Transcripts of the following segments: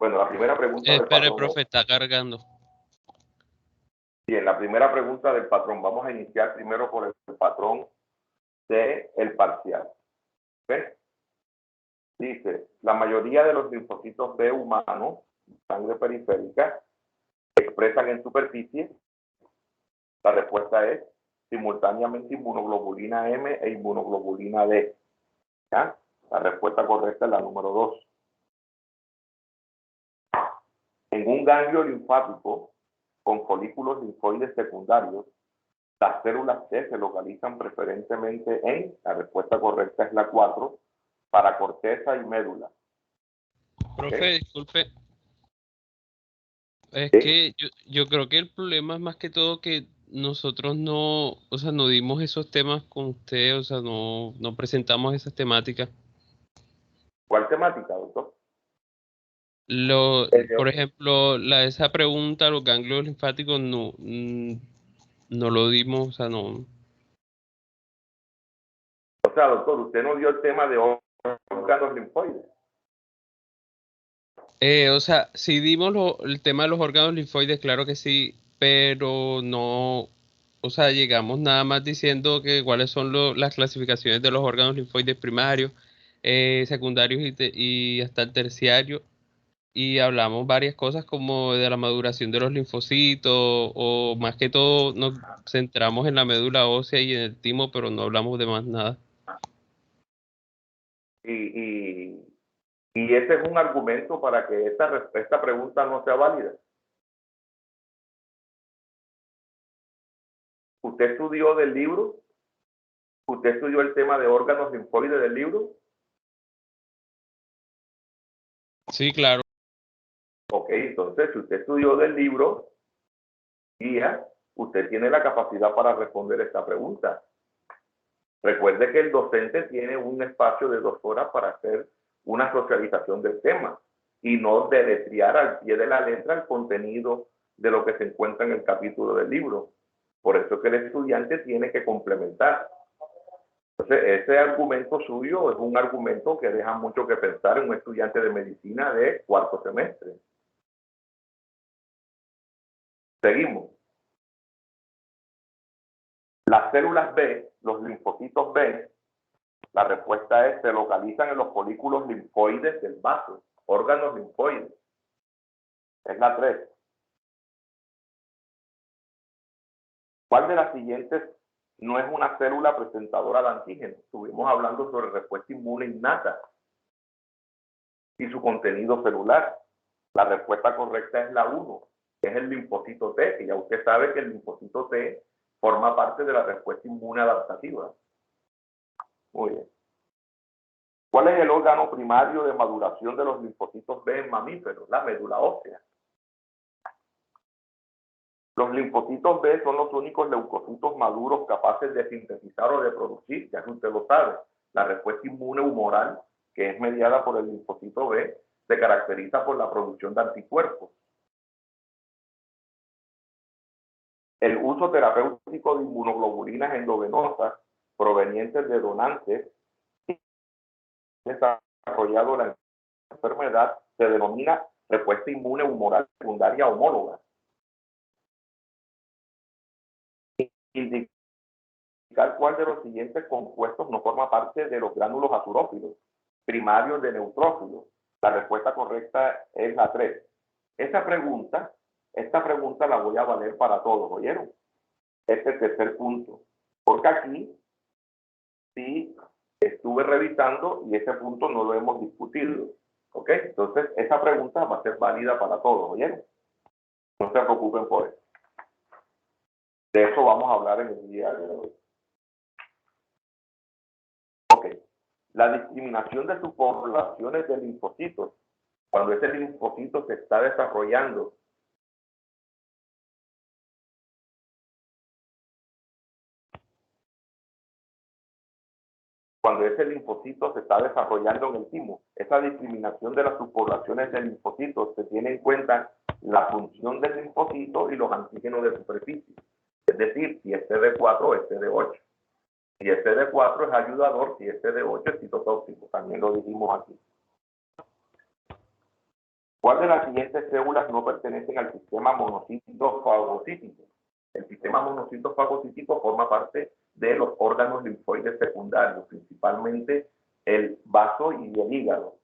Bueno, la primera pregunta del Espera, el patrón. profe está cargando. Bien, la primera pregunta del patrón. Vamos a iniciar primero por el patrón del parcial. ¿Ves? Dice, la mayoría de los linfocitos B humanos, sangre periférica, expresan en superficie. La respuesta es simultáneamente inmunoglobulina M e inmunoglobulina D. ¿Ya? La respuesta correcta es la número 2. En un ganglio linfático con folículos linfoides secundarios, las células T se localizan preferentemente en, la respuesta correcta es la 4, para corteza y médula. Profe, ¿Okay? disculpe. Es ¿Sí? que yo creo que el problema es más que todo que nosotros no, o sea, no dimos esos temas con usted, o sea, no presentamos esas temáticas. ¿Cuál temática, doctor? Por ejemplo, esa pregunta, los ganglios linfáticos, no lo dimos, o sea, no. O sea, doctor, usted no dio el tema de órganos linfoides. O sea, sí dimos el tema de los órganos linfoides, claro que sí, pero no, o sea, llegamos nada más diciendo que cuáles son las clasificaciones de los órganos linfoides primarios, secundarios y hasta el terciario, y hablamos varias cosas como de la maduración de los linfocitos, o más que todo nos centramos en la médula ósea y en el timo, pero no hablamos de más nada. Y ese es un argumento para que esta pregunta no sea válida. ¿Usted estudió del libro? ¿Usted estudió el tema de órganos linfoides del libro? Sí, claro. Ok, entonces, si usted estudió del libro, guía, usted tiene la capacidad para responder esta pregunta. Recuerde que el docente tiene un espacio de 2 horas para hacer una socialización del tema y no deletrear al pie de la letra el contenido de lo que se encuentra en el capítulo del libro. Por eso es que el estudiante tiene que complementar. Entonces, ese argumento suyo es un argumento que deja mucho que pensar en un estudiante de medicina de 4º semestre. Seguimos. Las células B, los linfocitos B, la respuesta es, se localizan en los folículos linfoides del vaso, órganos linfoides. Es la 3. ¿Cuál de las siguientes no es una célula presentadora de antígenos? Estuvimos hablando sobre respuesta inmune innata y su contenido celular. La respuesta correcta es la 1, que es el linfocito T, que ya usted sabe que el linfocito T forma parte de la respuesta inmune adaptativa. Muy bien. ¿Cuál es el órgano primario de maduración de los linfocitos B en mamíferos? La médula ósea. Los linfocitos B son los únicos leucocitos maduros capaces de sintetizar o de producir, ya que usted lo sabe. La respuesta inmune humoral, que es mediada por el linfocito B, se caracteriza por la producción de anticuerpos. El uso terapéutico de inmunoglobulinas endovenosas provenientes de donantes desarrollado la enfermedad se denomina respuesta inmune humoral secundaria homóloga. Indicar cuál de los siguientes compuestos no forma parte de los gránulos azurófilos primarios de neutrófilos. La respuesta correcta es la 3. Esta pregunta la voy a valer para todos, ¿oyeron? Este tercer punto. Porque aquí sí estuve revisando y ese punto no lo hemos discutido. ¿Ok? Entonces, esa pregunta va a ser válida para todos, ¿oyeron? No se preocupen por eso. De eso vamos a hablar en el día de hoy. Ok. La discriminación de subpoblaciones de linfocitos, cuando ese linfocito se está desarrollando en el timo, esa discriminación de las subpoblaciones de linfocitos se tiene en cuenta la función del linfocito y los antígenos de superficie. Es decir, si es CD4 o es CD8. Si es CD4 es ayudador, si es CD8 es citotóxico. También lo dijimos aquí. ¿Cuál de las siguientes células no pertenecen al sistema monocítico fagocítico? El sistema monocítico fagocítico forma parte de los órganos linfoides secundarios, principalmente el vaso y el hígado.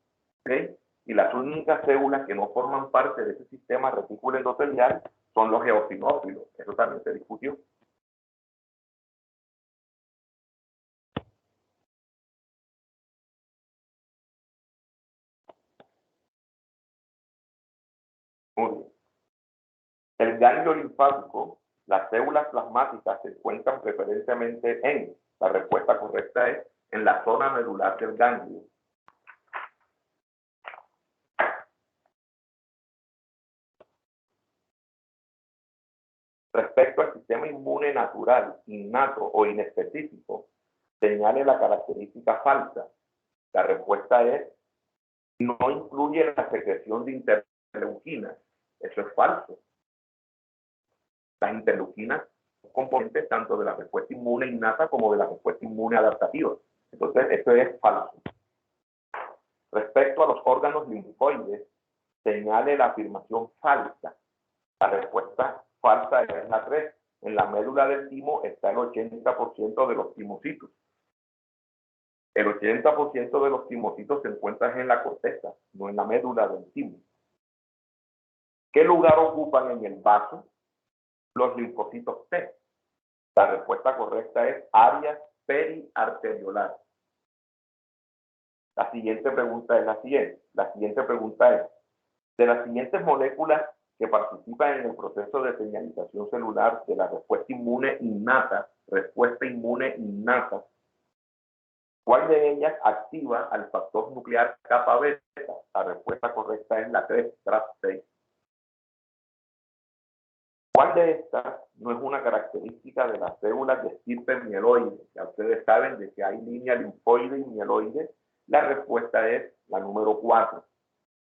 ¿Okay? Y las únicas células que no forman parte de ese sistema retículo endotelial son los eosinófilos. Eso también se discutió. Muy bien. El ganglio linfático, las células plasmáticas se encuentran preferentemente en, la respuesta correcta es, en la zona medular del ganglio. Respecto al sistema inmune natural, innato o inespecífico, señale la característica falsa. La respuesta es, no incluye la secreción de interleuquinas. Eso es falso. Las interleuquinas son componentes tanto de la respuesta inmune innata como de la respuesta inmune adaptativa. Entonces, esto es falso. Respecto a los órganos linfoides, señale la afirmación falsa. La respuesta falsa es la 3. En la médula del timo está el 80% de los timocitos. El 80% de los timocitos se encuentran en la corteza, no en la médula del timo. ¿Qué lugar ocupan en el vaso los linfocitos T? La respuesta correcta es área periarteriolar. La siguiente pregunta es la siguiente. La siguiente pregunta es, de las siguientes moléculas que participan en el proceso de señalización celular de la respuesta inmune innata, ¿cuál de ellas activa al factor nuclear kappa beta? La respuesta correcta es la 3, TRAP6. ¿Cuál de estas no es una característica de las células de estirpe mieloide? Ya ustedes saben de que hay línea linfoide y mieloide. La respuesta es la número 4.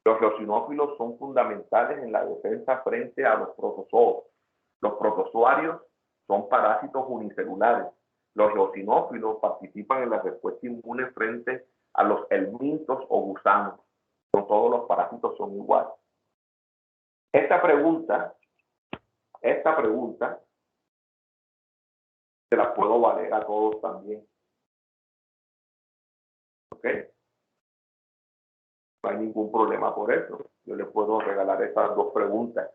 Los eosinófilos son fundamentales en la defensa frente a los protozoos. Los protozoarios son parásitos unicelulares. Los eosinófilos participan en la respuesta inmune frente a los helmintos o gusanos. No todos los parásitos son iguales. Esta pregunta se la puedo valer a todos también. ¿Ok? No hay ningún problema por eso. Yo les puedo regalar esas 2 preguntas.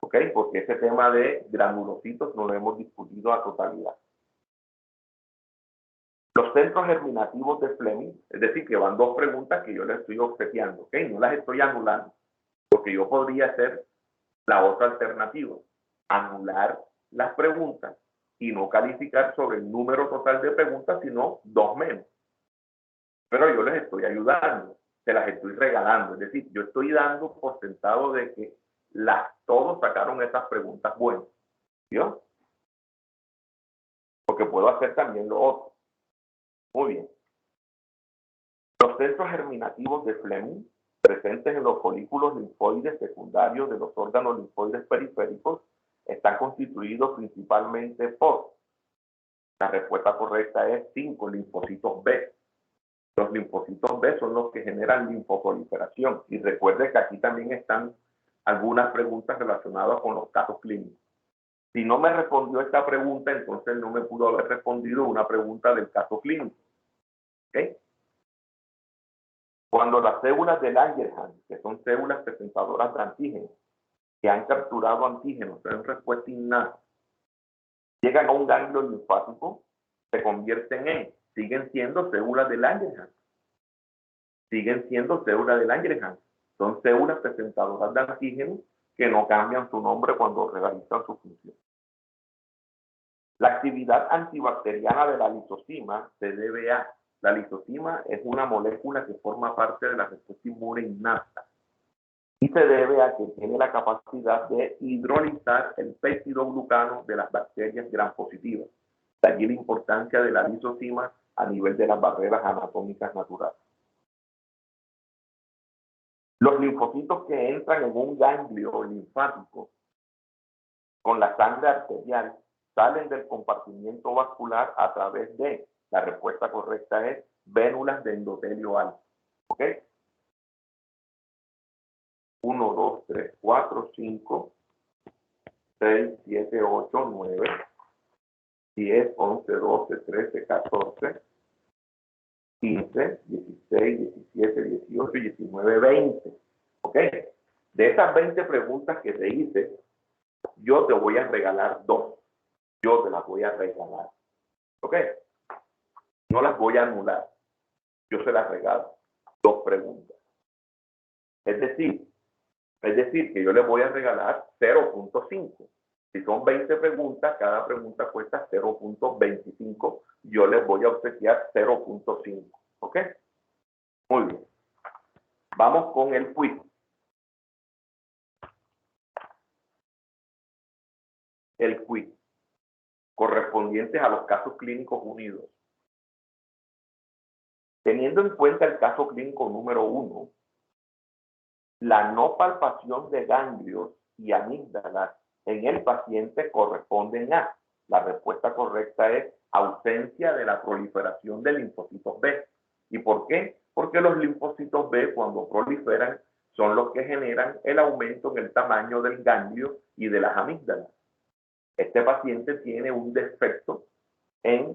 ¿Ok? Porque ese tema de granulocitos no lo hemos discutido a totalidad. Los centros germinativos de Fleming, es decir, que van 2 preguntas que yo les estoy obsequiando, ¿ok? No las estoy anulando, porque yo podría hacer la otra alternativa, anular las preguntas y no calificar sobre el número total de preguntas, sino 2 menos. Pero yo les estoy ayudando, se las estoy regalando, es decir, yo estoy dando por sentado de que todos sacaron esas preguntas buenas, ¿vio? Porque puedo hacer también lo otro. Muy bien. Los centros germinativos de Fleming, presentes en los folículos linfoides secundarios de los órganos linfoides periféricos, están constituidos principalmente por, la respuesta correcta es 5 linfocitos B. Los linfocitos B son los que generan linfoproliferación. Y recuerde que aquí también están algunas preguntas relacionadas con los casos clínicos. Si no me respondió esta pregunta, entonces no me pudo haber respondido una pregunta del caso clínico. ¿Ok? Cuando las células de Langerhans, que son células presentadoras de antígenos, que han capturado antígenos en respuesta innata, llegan a un ganglio linfático, se convierten siguen siendo células de Langerhans. Siguen siendo células de Langerhans. Son células presentadoras de antígenos que no cambian su nombre cuando realizan su función. La actividad antibacteriana de la lisozima se debe a, la lisozima es una molécula que forma parte de la respuesta inmune innata y se debe a que tiene la capacidad de hidrolizar el peptidoglucano de las bacterias gram positivas. De allí la importancia de la lisozima a nivel de las barreras anatómicas naturales. Los linfocitos que entran en un ganglio linfático con la sangre arterial salen del compartimiento vascular a través de, la respuesta correcta es, vénulas de endotelio alto. ¿Ok? 1, 2, 3, 4, 5, 6, 7, 8, 9, 10, 11, 12, 13, 14, 15, 16, 17, 18, 19, 20. ¿Ok? De esas 20 preguntas que te hice, yo te voy a regalar 2. Yo te las voy a regalar. ¿Ok? No las voy a anular. Yo se las regalo. 2 preguntas. Es decir que yo les voy a regalar 0.5. Si son 20 preguntas, cada pregunta cuesta 0.25. Yo les voy a obsequiar 0.5. ¿Ok? Muy bien. Vamos con el quiz. El quiz correspondiente a los casos clínicos unidos. Teniendo en cuenta el caso clínico número 1, la no palpación de ganglios y amígdalas en el paciente corresponden a. La respuesta correcta es ausencia de la proliferación de linfocitos B. ¿Y por qué? Porque los linfocitos B, cuando proliferan, son los que generan el aumento en el tamaño del ganglio y de las amígdalas. Este paciente tiene un defecto en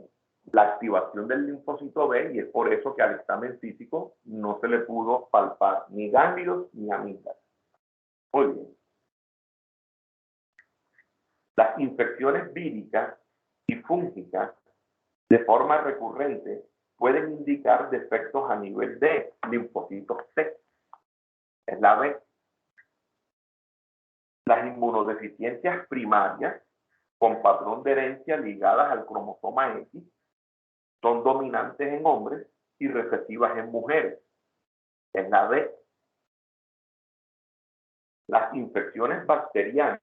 la activación del linfocito B y es por eso que al examen físico no se le pudo palpar ni ganglios ni amígdalas. Muy bien. Las infecciones víricas y fúngicas de forma recurrente pueden indicar defectos a nivel de linfocitos T. Es la B. Las inmunodeficiencias primarias con patrón de herencia ligadas al cromosoma X son dominantes en hombres y recesivas en mujeres. Es la D. Las infecciones bacterianas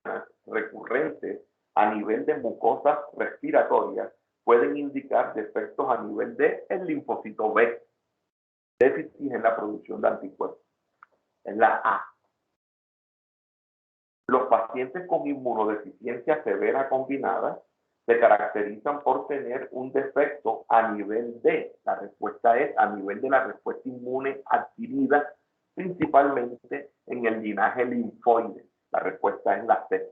recurrentes a nivel de mucosas respiratorias pueden indicar defectos a nivel de el linfocito B, déficit en la producción de anticuerpos. Es la A. Los pacientes con inmunodeficiencia severa combinada se caracterizan por tener un defecto a nivel de, la respuesta es a nivel de la respuesta inmune adquirida, principalmente en el linaje linfoide. La respuesta es la C.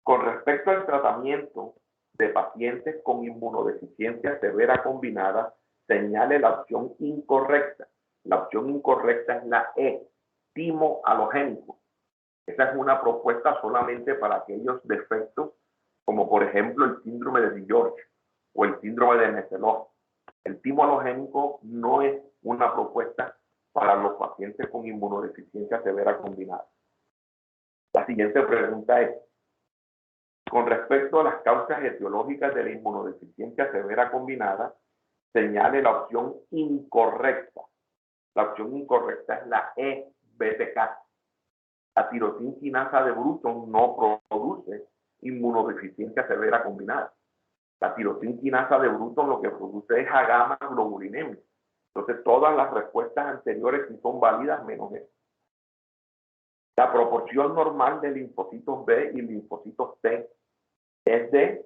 Con respecto al tratamiento de pacientes con inmunodeficiencia severa combinada, señale la opción incorrecta. La opción incorrecta es la E, timo halogénico. Esa es una propuesta solamente para aquellos defectos, como por ejemplo el síndrome de Digeorge o el síndrome de Neselov. El timo halogénico no es una propuesta para los pacientes con inmunodeficiencia severa combinada. La siguiente pregunta es, con respecto a las causas etiológicas de la inmunodeficiencia severa combinada, señale la opción incorrecta. La opción incorrecta es la E, BTK. La tirosina quinasa de Bruton no produce inmunodeficiencia severa combinada. La tirosina quinasa de Bruton lo que produce es gamma globulinemia. Entonces, todas las respuestas anteriores sí son válidas menos esta. La proporción normal de linfocitos B y linfocitos T es de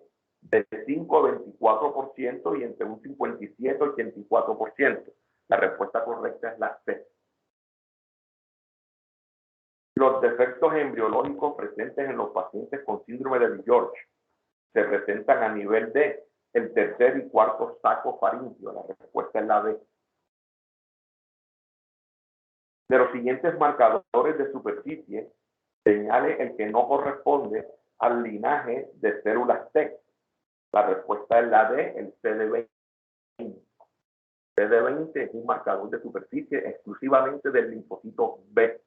5 a 24% y entre un 57 y 84%. La respuesta correcta es la C. Los defectos embriológicos presentes en los pacientes con síndrome de Digeorge se presentan a nivel de el tercer y cuarto saco faríngeo. La respuesta es la B. De los siguientes marcadores de superficie, señale el que no corresponde al linaje de células T. La respuesta es la D, el CD20. CD20 es un marcador de superficie exclusivamente del linfocito B,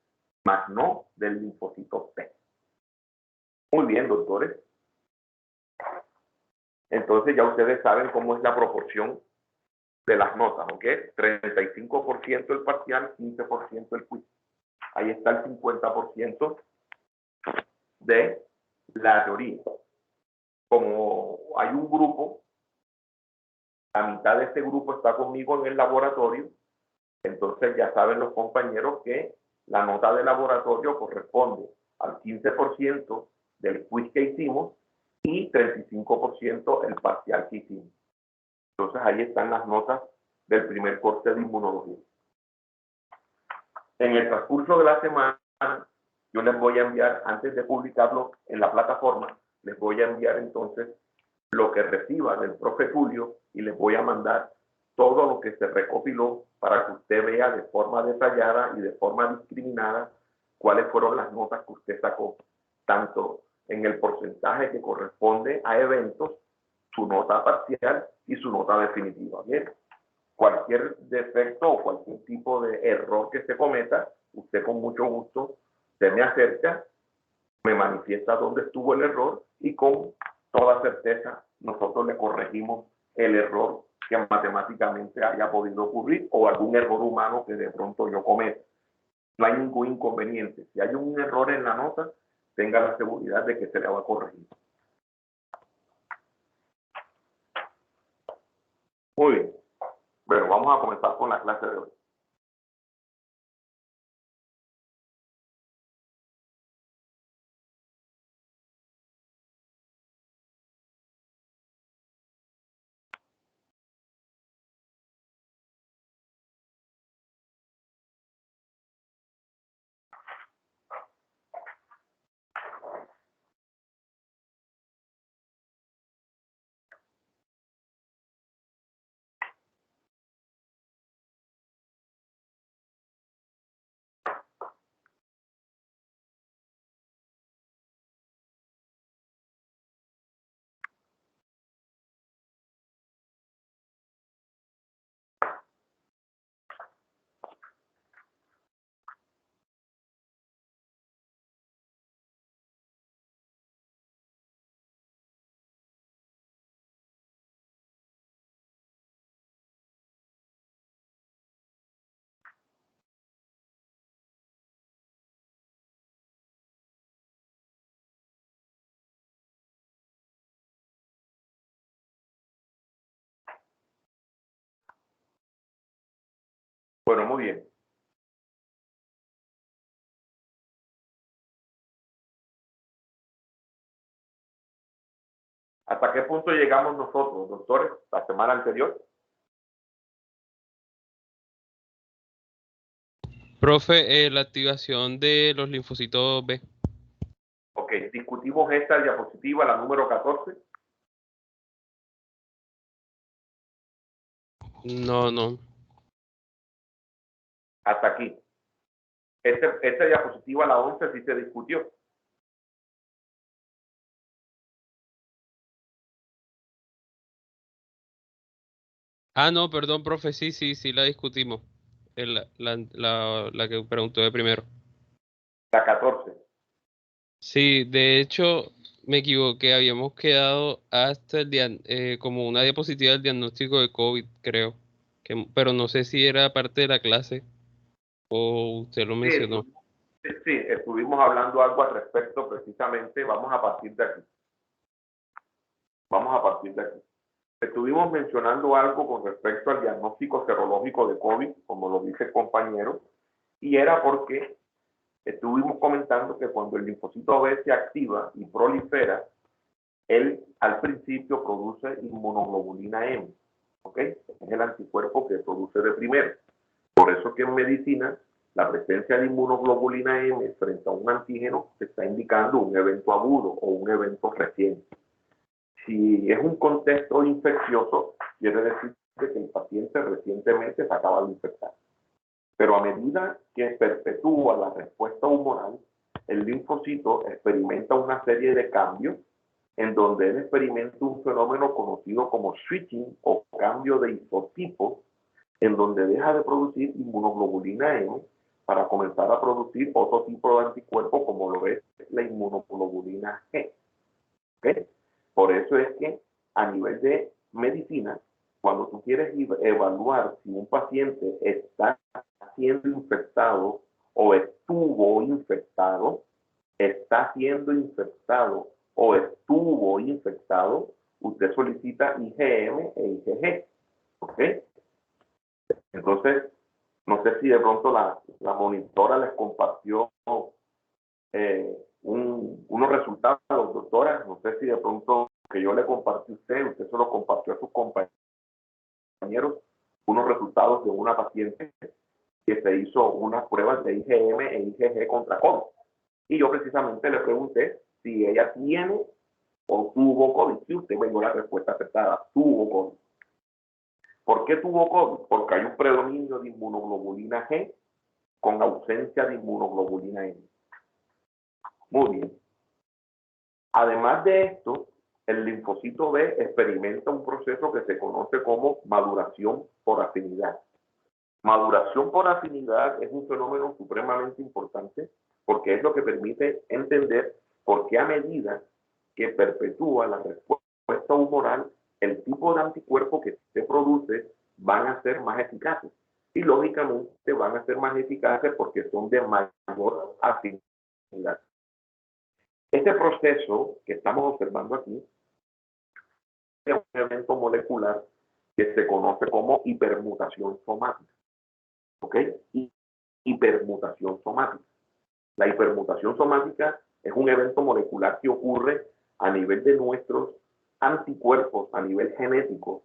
más no del linfocito T. Muy bien, doctores. Entonces ya ustedes saben cómo es la proporción de las notas, ¿ok? 35% el parcial, 15% el quiz. Ahí está el 50% de la teoría. Como hay un grupo, la mitad de este grupo está conmigo en el laboratorio, entonces ya saben los compañeros que la nota de laboratorio corresponde al 15% del quiz que hicimos y 35% el parcial que hicimos. Entonces ahí están las notas del primer corte de inmunología. En el transcurso de la semana, yo les voy a enviar, antes de publicarlo en la plataforma, les voy a enviar entonces lo que reciba del profe Julio y les voy a mandar todo lo que se recopiló para que usted vea de forma detallada y de forma discriminada cuáles fueron las notas que usted sacó, tanto en el porcentaje que corresponde a eventos, su nota parcial y su nota definitiva. Bien, cualquier defecto o cualquier tipo de error que se cometa, usted con mucho gusto se me acerca, me manifiesta dónde estuvo el error y con toda certeza nosotros le corregimos el error que matemáticamente haya podido ocurrir o algún error humano que de pronto yo cometa. No hay ningún inconveniente. Si hay un error en la nota, tenga la seguridad de que se le va a corregir. Muy bien. Bueno, vamos a comenzar con la clase de hoy. Bueno, muy bien. ¿Hasta qué punto llegamos nosotros, doctores, la semana anterior? Profe, la activación de los linfocitos B. Ok, discutimos esta diapositiva, la número 14. No. Hasta aquí. Esta diapositiva, la 11, sí se discutió. Ah, no, perdón, profe, sí, la discutimos. La que preguntó de primero. La 14. Sí, de hecho, me equivoqué, habíamos quedado hasta como una diapositiva del diagnóstico de COVID, creo. Pero no sé si era parte de la clase o usted lo Sí, mencionó. estuvimos hablando algo al respecto precisamente. Vamos a partir de aquí. Estuvimos mencionando algo con respecto al diagnóstico serológico de COVID, como lo dice el compañero, y era porque estuvimos comentando que cuando el linfocito B se activa y prolifera, él al principio produce inmunoglobulina M, ¿ok? Es el anticuerpo que produce de primero. Por eso que en medicina la presencia de inmunoglobulina M frente a un antígeno está indicando un evento agudo o un evento reciente. Si es un contexto infeccioso, quiere decir que el paciente recientemente se acaba de infectar. Pero a medida que perpetúa la respuesta humoral, el linfocito experimenta una serie de cambios en donde él experimenta un fenómeno conocido como switching o cambio de isotipo, en donde deja de producir inmunoglobulina M para comenzar a producir otro tipo de anticuerpo como lo es la inmunoglobulina G. ¿Okay? Por eso es que a nivel de medicina, cuando tú quieres evaluar si un paciente está siendo infectado o estuvo infectado, está siendo infectado o estuvo infectado, usted solicita IgM e IgG. ¿Ok? Entonces, no sé si de pronto la monitora les compartió unos resultados, doctora. No sé si de pronto que yo le compartí a usted se lo compartió a sus compañeros, unos resultados de una paciente que se hizo unas pruebas de IgM e IgG contra COVID. Y yo precisamente le pregunté si ella tiene o tuvo COVID. Si usted me dio la respuesta acertada, tuvo COVID. ¿Por qué tuvo COVID? Porque hay un predominio de inmunoglobulina G con ausencia de inmunoglobulina M. Muy bien. Además de esto, el linfocito B experimenta un proceso que se conoce como maduración por afinidad. Maduración por afinidad es un fenómeno supremamente importante porque es lo que permite entender por qué a medida que perpetúa la respuesta humoral, el tipo de anticuerpo que se produce van a ser más eficaces. Y lógicamente van a ser más eficaces porque son de mayor afinidad. Este proceso que estamos observando aquí es un evento molecular que se conoce como hipermutación somática. ¿Ok? Hipermutación somática. La hipermutación somática es un evento molecular que ocurre a nivel de nuestros anticuerpos, a nivel genético,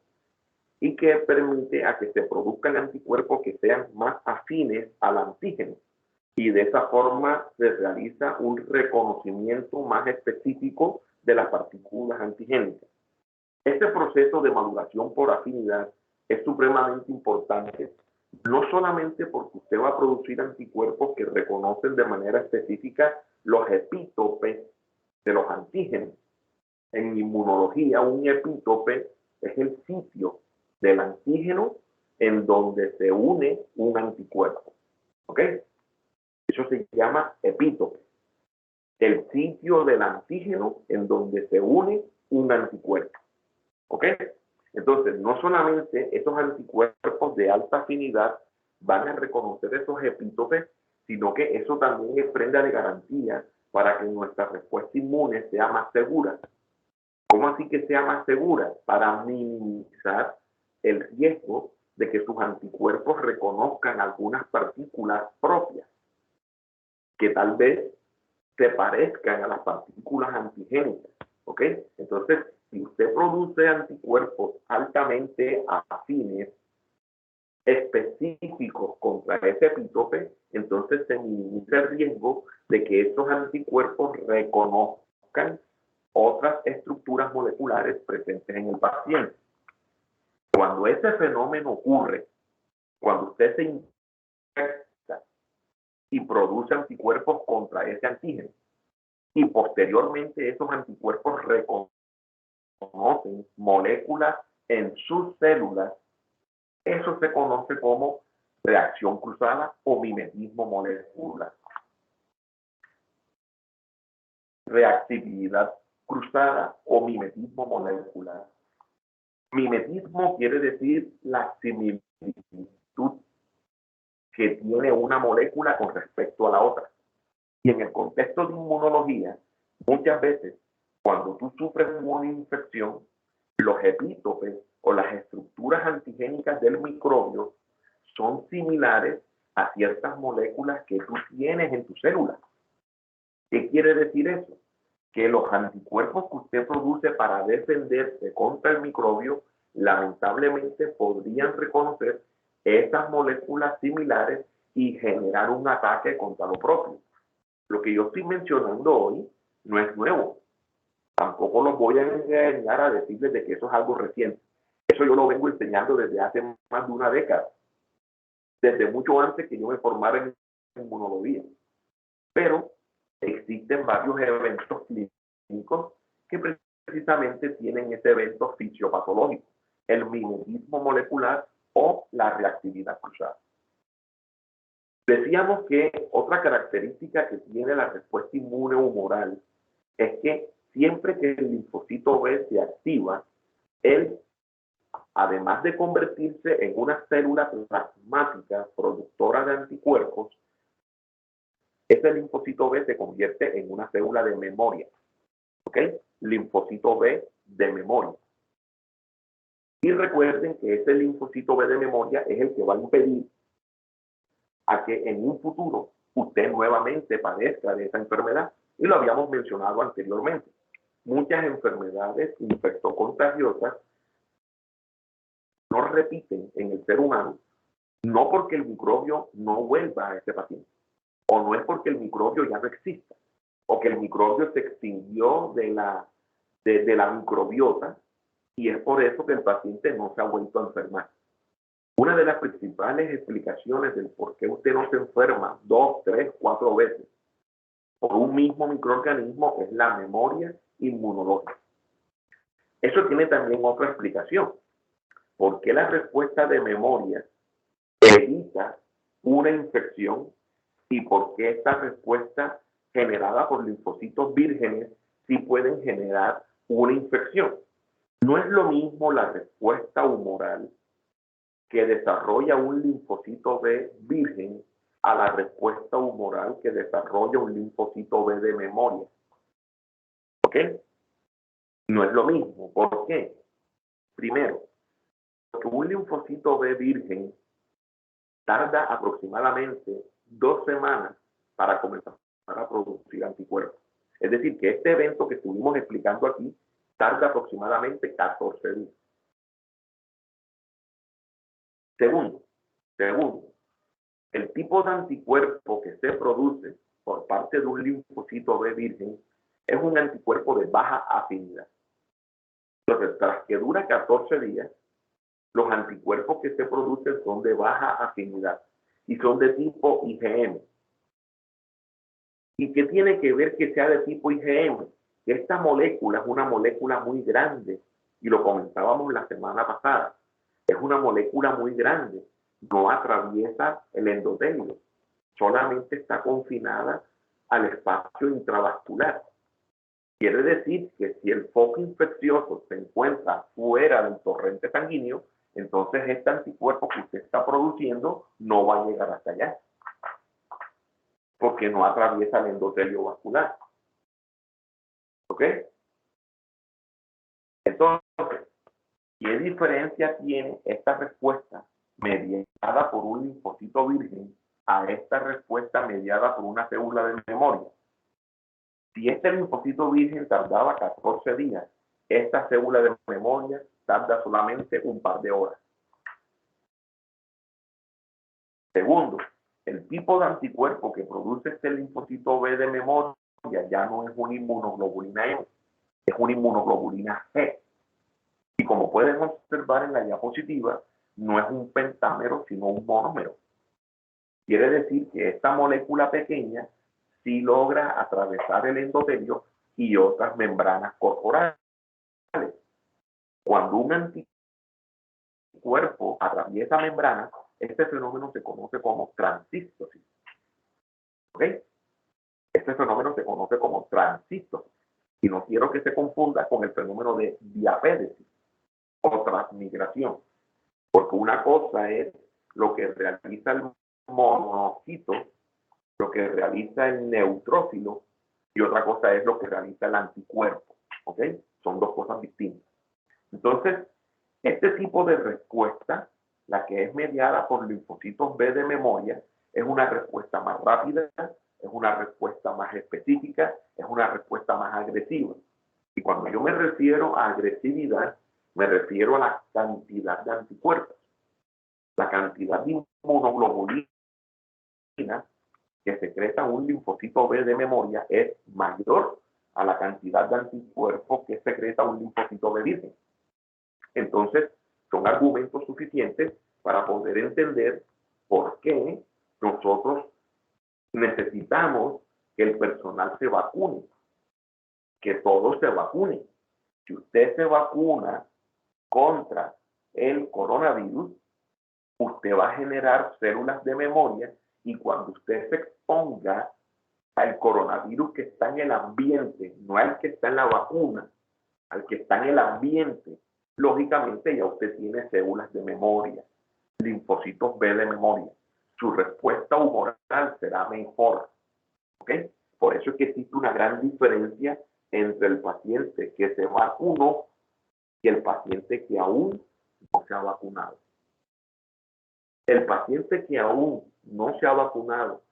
y que permite a que se produzcan anticuerpos que sean más afines al antígeno. Y de esa forma se realiza un reconocimiento más específico de las partículas antigénicas. Este proceso de maduración por afinidad es supremamente importante, no solamente porque usted va a producir anticuerpos que reconocen de manera específica los epítopes de los antígenos. En inmunología, un epítope es el sitio del antígeno en donde se une un anticuerpo. ¿Ok? Eso se llama epítope. El sitio del antígeno en donde se une un anticuerpo. ¿Ok? Entonces, no solamente esos anticuerpos de alta afinidad van a reconocer esos epítopes, sino que eso también es prenda de garantía para que nuestra respuesta inmune sea más segura. ¿Cómo así que sea más segura? Para minimizar el riesgo de que sus anticuerpos reconozcan algunas partículas propias que tal vez se parezcan a las partículas antigénicas. ¿Ok? Entonces, si usted produce anticuerpos altamente afines, específicos contra ese epítope, entonces se minimiza el riesgo de que estos anticuerpos reconozcan otras estructuras moleculares presentes en el paciente. Cuando ese fenómeno ocurre, cuando usted se infecta y produce anticuerpos contra ese antígeno, y posteriormente esos anticuerpos reconocen moléculas en sus células, eso se conoce como reacción cruzada o mimetismo molecular. Reactividad cruzada o mimetismo molecular. Mimetismo quiere decir la similitud que tiene una molécula con respecto a la otra. Y en el contexto de inmunología, muchas veces, cuando tú sufres una infección, los epítopes o las estructuras antigénicas del microbio son similares a ciertas moléculas que tú tienes en tu célula. ¿Qué quiere decir eso? Que los anticuerpos que usted produce para defenderse contra el microbio, lamentablemente podrían reconocer esas moléculas similares y generar un ataque contra lo propio. Lo que yo estoy mencionando hoy no es nuevo. Tampoco los voy a engañar a decirles de que eso es algo reciente. Eso yo lo vengo enseñando desde hace más de una década. Desde mucho antes que yo me formara en inmunología. Pero existen varios eventos clínicos que precisamente tienen ese evento fisiopatológico, el mimetismo molecular o la reactividad cruzada. Decíamos que otra característica que tiene la respuesta inmune humoral es que siempre que el linfocito B se activa, él, además de convertirse en una célula plasmática productora de anticuerpos, ese linfocito B se convierte en una célula de memoria. ¿Ok? Linfocito B de memoria. Y recuerden que ese linfocito B de memoria es el que va a impedir a que en un futuro usted nuevamente padezca de esa enfermedad. Y lo habíamos mencionado anteriormente. Muchas enfermedades infectocontagiosas no repiten en el ser humano No porque el microbio no vuelva a ese paciente, o no es porque el microbio ya no exista, o que el microbio se extinguió de la microbiota y es por eso que el paciente no se ha vuelto a enfermar. Una de las principales explicaciones del por qué usted no se enferma 2, 3, 4 veces por un mismo microorganismo es la memoria inmunológica. Eso tiene también otra explicación. ¿Por qué la respuesta de memoria evita una infección y por qué esta respuesta generada por linfocitos vírgenes sí pueden generar una infección? No es lo mismo la respuesta humoral que desarrolla un linfocito B virgen a la respuesta humoral que desarrolla un linfocito B de memoria. ¿Ok? No es lo mismo. ¿Por qué? Primero, porque un linfocito B virgen tarda aproximadamente 2 semanas para comenzar a producir anticuerpos. Es decir, que este evento que estuvimos explicando aquí tarda aproximadamente 14 días. Segundo, el tipo de anticuerpo que se produce por parte de un linfocito B virgen es un anticuerpo de baja afinidad. Entonces, tras que dura 14 días, los anticuerpos que se producen son de baja afinidad y son de tipo IgM. ¿Y qué tiene que ver que sea de tipo IgM? Que esta molécula es una molécula muy grande, y lo comentábamos la semana pasada. Es una molécula muy grande, no atraviesa el endotelio, solamente está confinada al espacio intravascular. Quiere decir que si el foco infeccioso se encuentra fuera del torrente sanguíneo, entonces este anticuerpo que usted está produciendo no va a llegar hasta allá, porque no atraviesa el endotelio vascular. ¿Ok? Entonces, ¿qué diferencia tiene esta respuesta mediada por un linfocito virgen a esta respuesta mediada por una célula de memoria? Si este linfocito virgen tardaba 14 días, esta célula de memoria tarda solamente un par de horas. Segundo, el tipo de anticuerpo que produce este linfocito B de memoria ya no es una inmunoglobulina M, es una inmunoglobulina G. Y como pueden observar en la diapositiva, no es un pentámero, sino un monómero. Quiere decir que esta molécula pequeña sí logra atravesar el endotelio y otras membranas corporales. Cuando un anticuerpo atraviesa membranas, este fenómeno se conoce como transístosis. ¿Ok? Este fenómeno se conoce como transístosis. Y no quiero que se confunda con el fenómeno de diapédesis o transmigración. Porque una cosa es lo que realiza el monocito, lo que realiza el neutrófilo, y otra cosa es lo que realiza el anticuerpo. ¿Ok? Son dos cosas distintas. Entonces, este tipo de respuesta, la que es mediada por linfocitos B de memoria, es una respuesta más rápida, es una respuesta más específica, es una respuesta más agresiva. Y cuando yo me refiero a agresividad, me refiero a la cantidad de anticuerpos. La cantidad de inmunoglobulina que secreta un linfocito B de memoria es mayor a la cantidad de anticuerpos que secreta un linfocito B virgen. Entonces, son argumentos suficientes para poder entender por qué nosotros necesitamos que el personal se vacune, que todos se vacunen. Si usted se vacuna contra el coronavirus, usted va a generar células de memoria y cuando usted se exponga al coronavirus que está en el ambiente, no al que está en la vacuna, al que está en el ambiente, lógicamente ya usted tiene células de memoria, linfocitos B de memoria. Su respuesta humoral será mejor. ¿Ok? Por eso es que existe una gran diferencia entre el paciente que se vacunó y el paciente que aún no se ha vacunado. El paciente que aún no se ha vacunado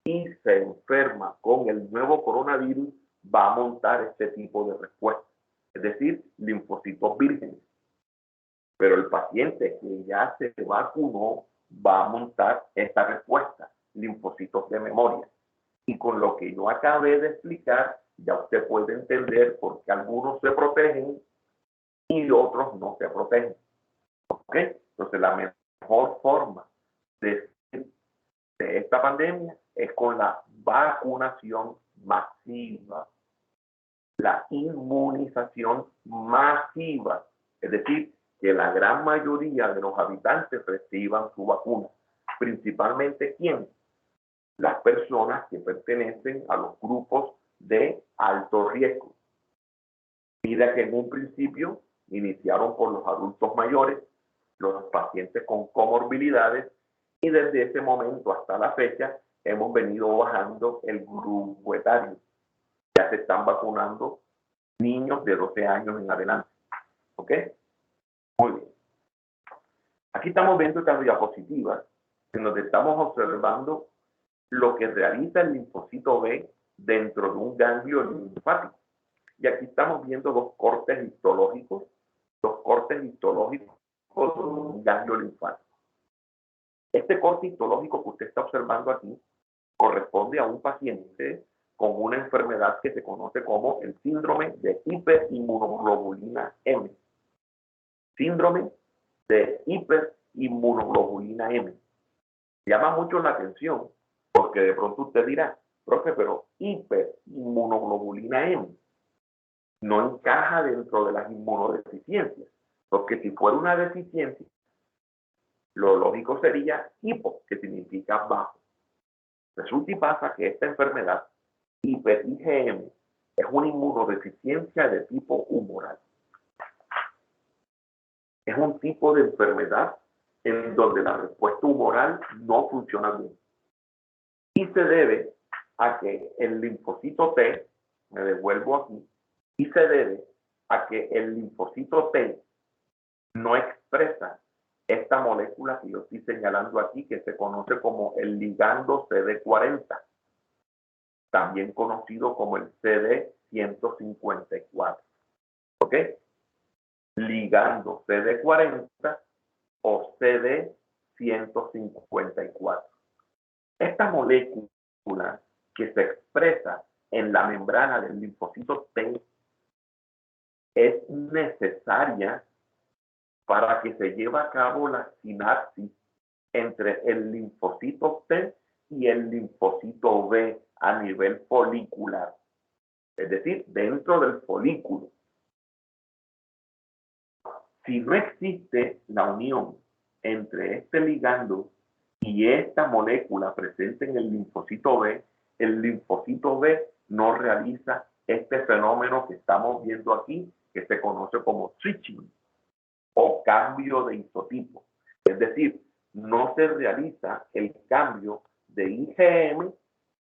y se enferma con el nuevo coronavirus va a montar este tipo de respuesta, es decir, linfocitos vírgenes. Pero el paciente que ya se vacunó va a montar esta respuesta, linfocitos de memoria. Y con lo que yo acabé de explicar, ya usted puede entender por qué algunos se protegen y otros no se protegen. ¿Ok? Entonces, la mejor forma de esta pandemia es con la vacunación masiva, la inmunización masiva, es decir, que la gran mayoría de los habitantes reciban su vacuna. Principalmente, ¿quién? Las personas que pertenecen a los grupos de alto riesgo. Mira que en un principio iniciaron por los adultos mayores, los pacientes con comorbilidades, y desde ese momento hasta la fecha hemos venido bajando el grupo etario. Ya se están vacunando niños de 12 años en adelante. ¿Ok? Muy bien. Aquí estamos viendo esta diapositiva en donde estamos observando lo que realiza el linfocito B dentro de un ganglio linfático. Y aquí estamos viendo dos cortes histológicos de un ganglio linfático. Este corte histológico que usted está observando aquí corresponde a un paciente con una enfermedad que se conoce como el síndrome de hiperinmunoglobulina M. Síndrome de hiperinmunoglobulina M. Llama mucho la atención porque de pronto usted dirá, profe, pero hiperinmunoglobulina M no encaja dentro de las inmunodeficiencias, porque si fuera una deficiencia, lo lógico sería hipo, que significa bajo. Resulta y pasa que esta enfermedad, hiper-IgM, es una inmunodeficiencia de tipo humoral. Es un tipo de enfermedad en donde la respuesta humoral no funciona bien. Y se debe a que el linfocito T, me devuelvo aquí, y se debe a que el linfocito T no expresa esta molécula que yo estoy señalando aquí, que se conoce como el ligando CD40, también conocido como el CD154. ¿Ok? Ligando CD40 o CD154. Esta molécula que se expresa en la membrana del linfocito T es necesaria para que se lleve a cabo la sinapsis entre el linfocito T y el linfocito B a nivel folicular, es decir, dentro del folículo. Si no existe la unión entre este ligando y esta molécula presente en el linfocito B no realiza este fenómeno que estamos viendo aquí, que se conoce como switching o cambio de isotipo. Es decir, no se realiza el cambio de IgM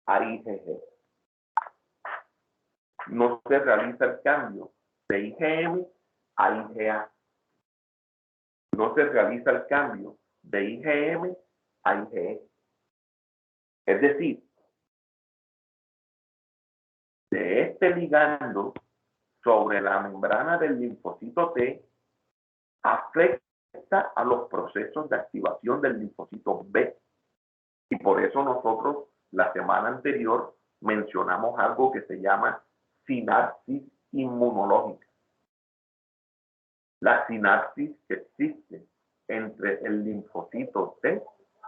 a IgG. No se realiza el cambio de IgM a IgA. No se realiza el cambio de IgM a IgE. Es decir, de este ligando sobre la membrana del linfocito T afecta a los procesos de activación del linfocito B. Y por eso nosotros la semana anterior mencionamos algo que se llama sinapsis inmunológica. La sinapsis que existe entre el linfocito T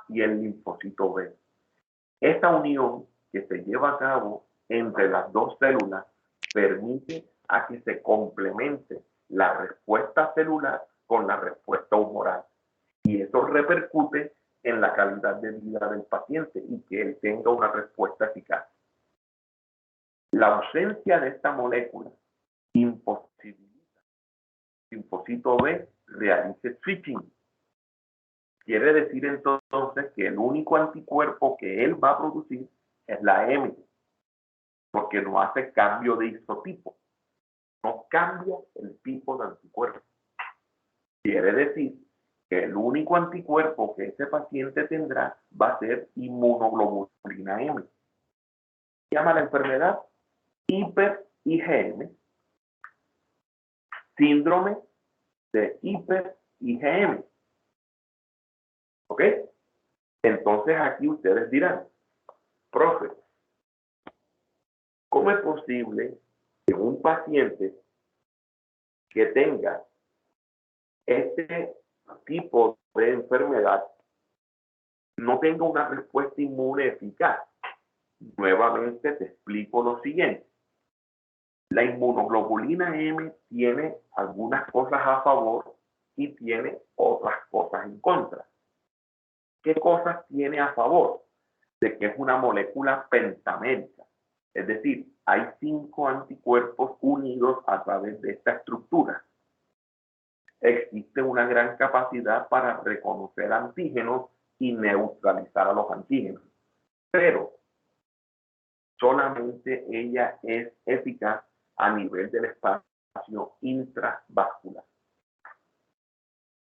y el linfocito B. Esta unión que se lleva a cabo entre las dos células permite a que se complemente la respuesta celular con la respuesta humoral. Y eso repercute en la calidad de vida del paciente y que él tenga una respuesta eficaz. La ausencia de esta molécula imposibilita que el linfocito B realice switching. Quiere decir entonces que el único anticuerpo que él va a producir es la M, porque no hace cambio de isotipo, no cambia el tipo de anticuerpo. Quiere decir que el único anticuerpo que ese paciente tendrá va a ser inmunoglobulina M. Se llama la enfermedad hiper-IgM, síndrome de hiper-IgM. ¿Ok? Entonces aquí ustedes dirán, profe, ¿cómo es posible que un paciente que tenga este tipo de enfermedad no tenga una respuesta inmune eficaz? Nuevamente te explico lo siguiente. La inmunoglobulina M tiene algunas cosas a favor y tiene otras cosas en contra. ¿Qué cosas tiene a favor? De que es una molécula pentamérica. Es decir, hay 5 anticuerpos unidos a través de esta estructura. Existe una gran capacidad para reconocer antígenos y neutralizar a los antígenos. Pero solamente ella es eficaz a nivel del espacio intravascular.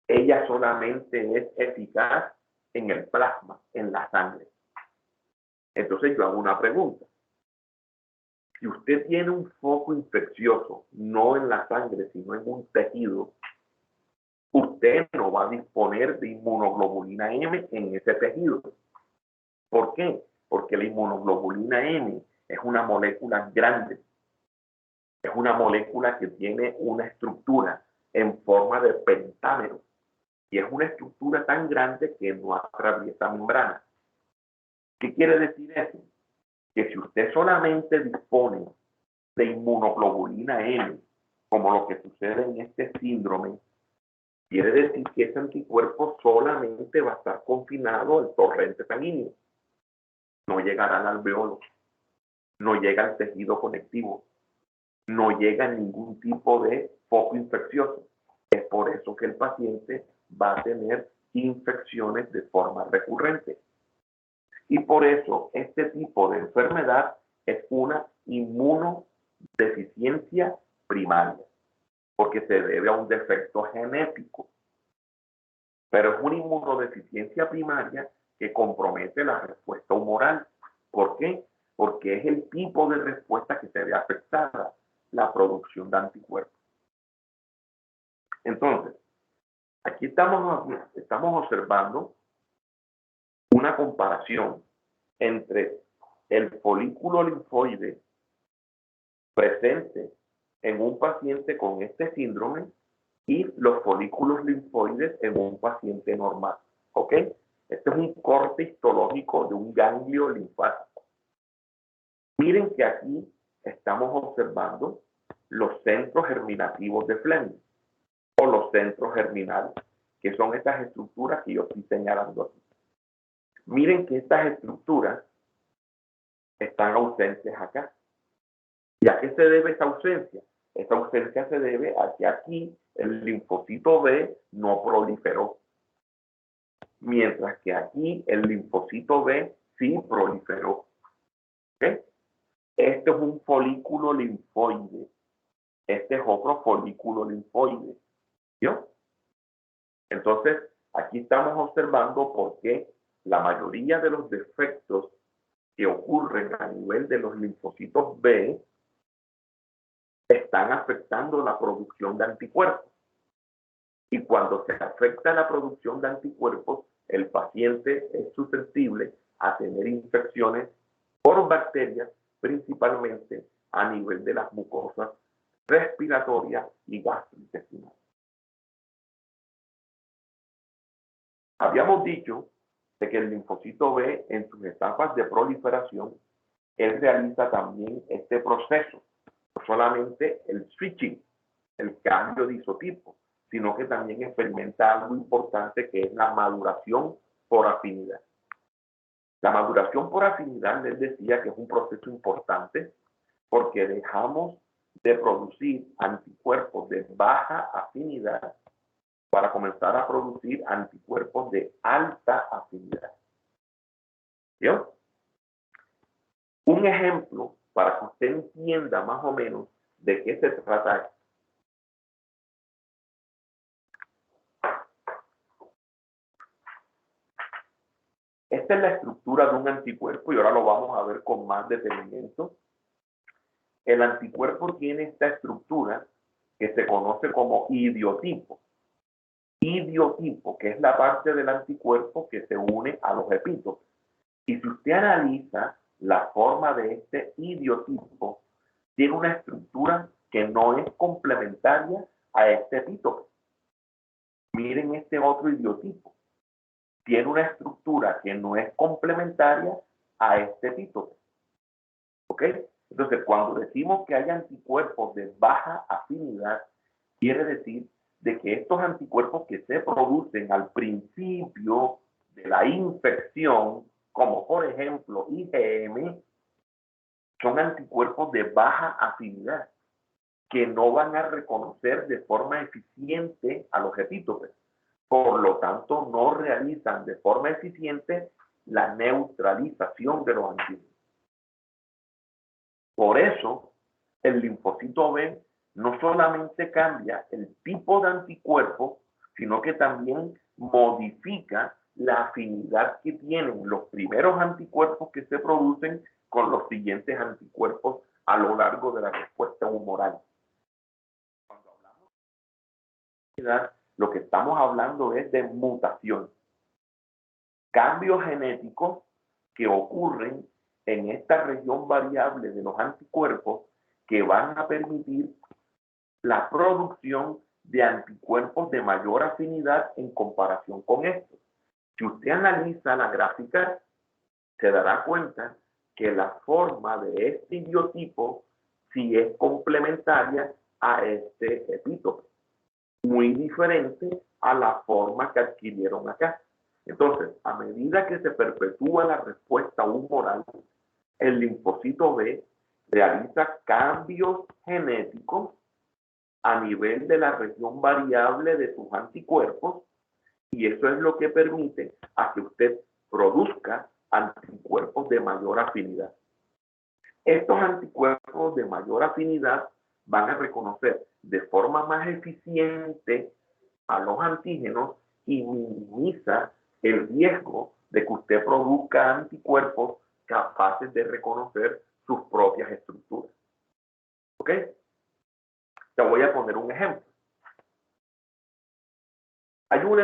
Ella solamente es eficaz en el plasma, en la sangre. Entonces yo hago una pregunta. Si usted tiene un foco infeccioso, no en la sangre, sino en un tejido, usted no va a disponer de inmunoglobulina M en ese tejido. ¿Por qué? Porque la inmunoglobulina M es una molécula grande. Es una molécula que tiene una estructura en forma de pentámero. Y es una estructura tan grande que no atraviesa membrana. ¿Qué quiere decir eso? Que si usted solamente dispone de inmunoglobulina M, como lo que sucede en este síndrome, quiere decir que ese anticuerpo solamente va a estar confinado al torrente sanguíneo. No llegará al alveolo, no llega al tejido conectivo, no llega a ningún tipo de foco infeccioso. Es por eso que el paciente va a tener infecciones de forma recurrente. Y por eso este tipo de enfermedad es una inmunodeficiencia primaria, porque se debe a un defecto genético. Pero es una inmunodeficiencia primaria que compromete la respuesta humoral. ¿Por qué? Porque es el tipo de respuesta que se ve afectada, la producción de anticuerpos. Entonces, aquí estamos observando una comparación entre el folículo linfoide presente en un paciente con este síndrome y los folículos linfoides en un paciente normal. ¿Ok? Este es un corte histológico de un ganglio linfático. Miren que aquí estamos observando los centros germinativos de Fleming o los centros germinales, que son estas estructuras que yo estoy señalando aquí. Miren que estas estructuras están ausentes acá. ¿Y a qué se debe esta ausencia? Esta ausencia se debe a que aquí el linfocito B no proliferó, mientras que aquí el linfocito B sí proliferó. ¿Okay? Este es un folículo linfoide. Este es otro folículo linfoide. ¿Vio? Entonces, aquí estamos observando por qué la mayoría de los defectos que ocurren a nivel de los linfocitos B están afectando la producción de anticuerpos. Y cuando se afecta la producción de anticuerpos, el paciente es susceptible a tener infecciones por bacterias, principalmente a nivel de las mucosas respiratorias y gastrointestinales. Habíamos dicho de que el linfocito B en sus etapas de proliferación, él realiza también este proceso, no solamente el switching, el cambio de isotipo, sino que también experimenta algo importante que es la maduración por afinidad. La maduración por afinidad les decía que es un proceso importante porque dejamos de producir anticuerpos de baja afinidad para comenzar a producir anticuerpos de alta afinidad. ¿Vio? Un ejemplo para que usted entienda más o menos de qué se trata esto. Esta es la estructura de un anticuerpo y ahora lo vamos a ver con más detenimiento. El anticuerpo tiene esta estructura que se conoce como idiotipo. idiotipo, que es la parte del anticuerpo que se une a los epítopes. Y si usted analiza la forma de este idiotipo, tiene una estructura que no es complementaria a este epítope. Miren este otro idiotipo. Tiene una estructura que no es complementaria a este epítope. ¿Ok? Entonces, cuando decimos que hay anticuerpos de baja afinidad, quiere decir de que estos anticuerpos que se producen al principio de la infección, como por ejemplo IgM, son anticuerpos de baja afinidad que no van a reconocer de forma eficiente a los epítopes. Por lo tanto, no realizan de forma eficiente la neutralización de los antígenos. Por eso, el linfocito B no solamente cambia el tipo de anticuerpo, sino que también modifica la afinidad que tienen los primeros anticuerpos que se producen con los siguientes anticuerpos a lo largo de la respuesta humoral. Cuando hablamos de afinidad, lo que estamos hablando es de mutación. Cambios genéticos que ocurren en esta región variable de los anticuerpos que van a permitir la producción de anticuerpos de mayor afinidad en comparación con estos. Si usted analiza la gráfica, se dará cuenta que la forma de este idiotipo sí es complementaria a este epítope, muy diferente a la forma que adquirieron acá. Entonces, a medida que se perpetúa la respuesta humoral, el linfocito B realiza cambios genéticos a nivel de la región variable de sus anticuerpos y eso es lo que permite a que usted produzca anticuerpos de mayor afinidad. Estos anticuerpos de mayor afinidad van a reconocer de forma más eficiente a los antígenos y minimiza el riesgo de que usted produzca anticuerpos capaces de reconocer sus propias estructuras. ¿Ok? Te voy a poner un ejemplo. Hay una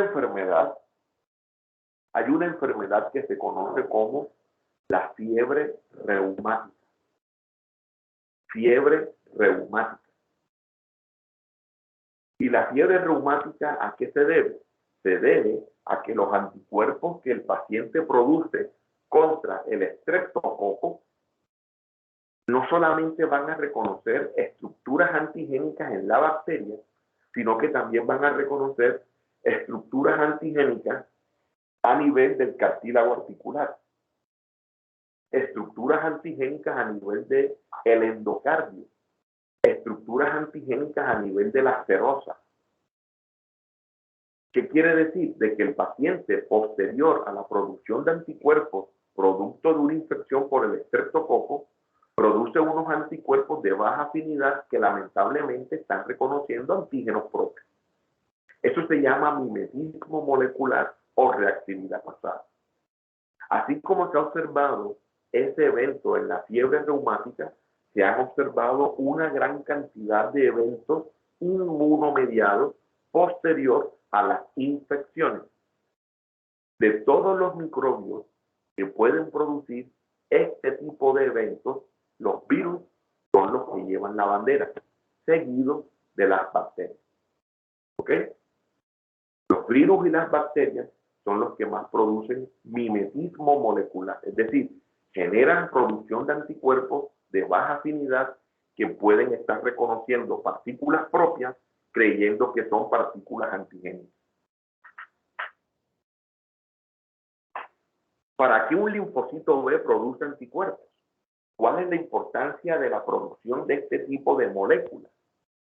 enfermedad que se conoce como la fiebre reumática. Fiebre reumática. ¿Y la fiebre reumática a qué se debe? Se debe a que los anticuerpos que el paciente produce contra el estreptococo no solamente van a reconocer estructuras antigénicas en la bacteria, sino que también van a reconocer estructuras antigénicas a nivel del cartílago articular, estructuras antigénicas a nivel del endocardio, estructuras antigénicas a nivel de la serosa. ¿Qué quiere decir? De que el paciente posterior a la producción de anticuerpos producto de una infección por el estreptococo produce unos anticuerpos de baja afinidad que lamentablemente están reconociendo antígenos propios. Eso se llama mimetismo molecular o reactividad pasada. Así como se ha observado ese evento en la fiebre reumática, se han observado una gran cantidad de eventos inmunomediados posterior a las infecciones. De todos los microbios que pueden producir este tipo de eventos, los virus son los que llevan la bandera, seguidos de las bacterias. ¿Ok? Los virus y las bacterias son los que más producen mimetismo molecular, es decir, generan producción de anticuerpos de baja afinidad que pueden estar reconociendo partículas propias creyendo que son partículas antigénicas. ¿Para qué un linfocito B produce anticuerpos? ¿Cuál es la importancia de la producción de este tipo de moléculas?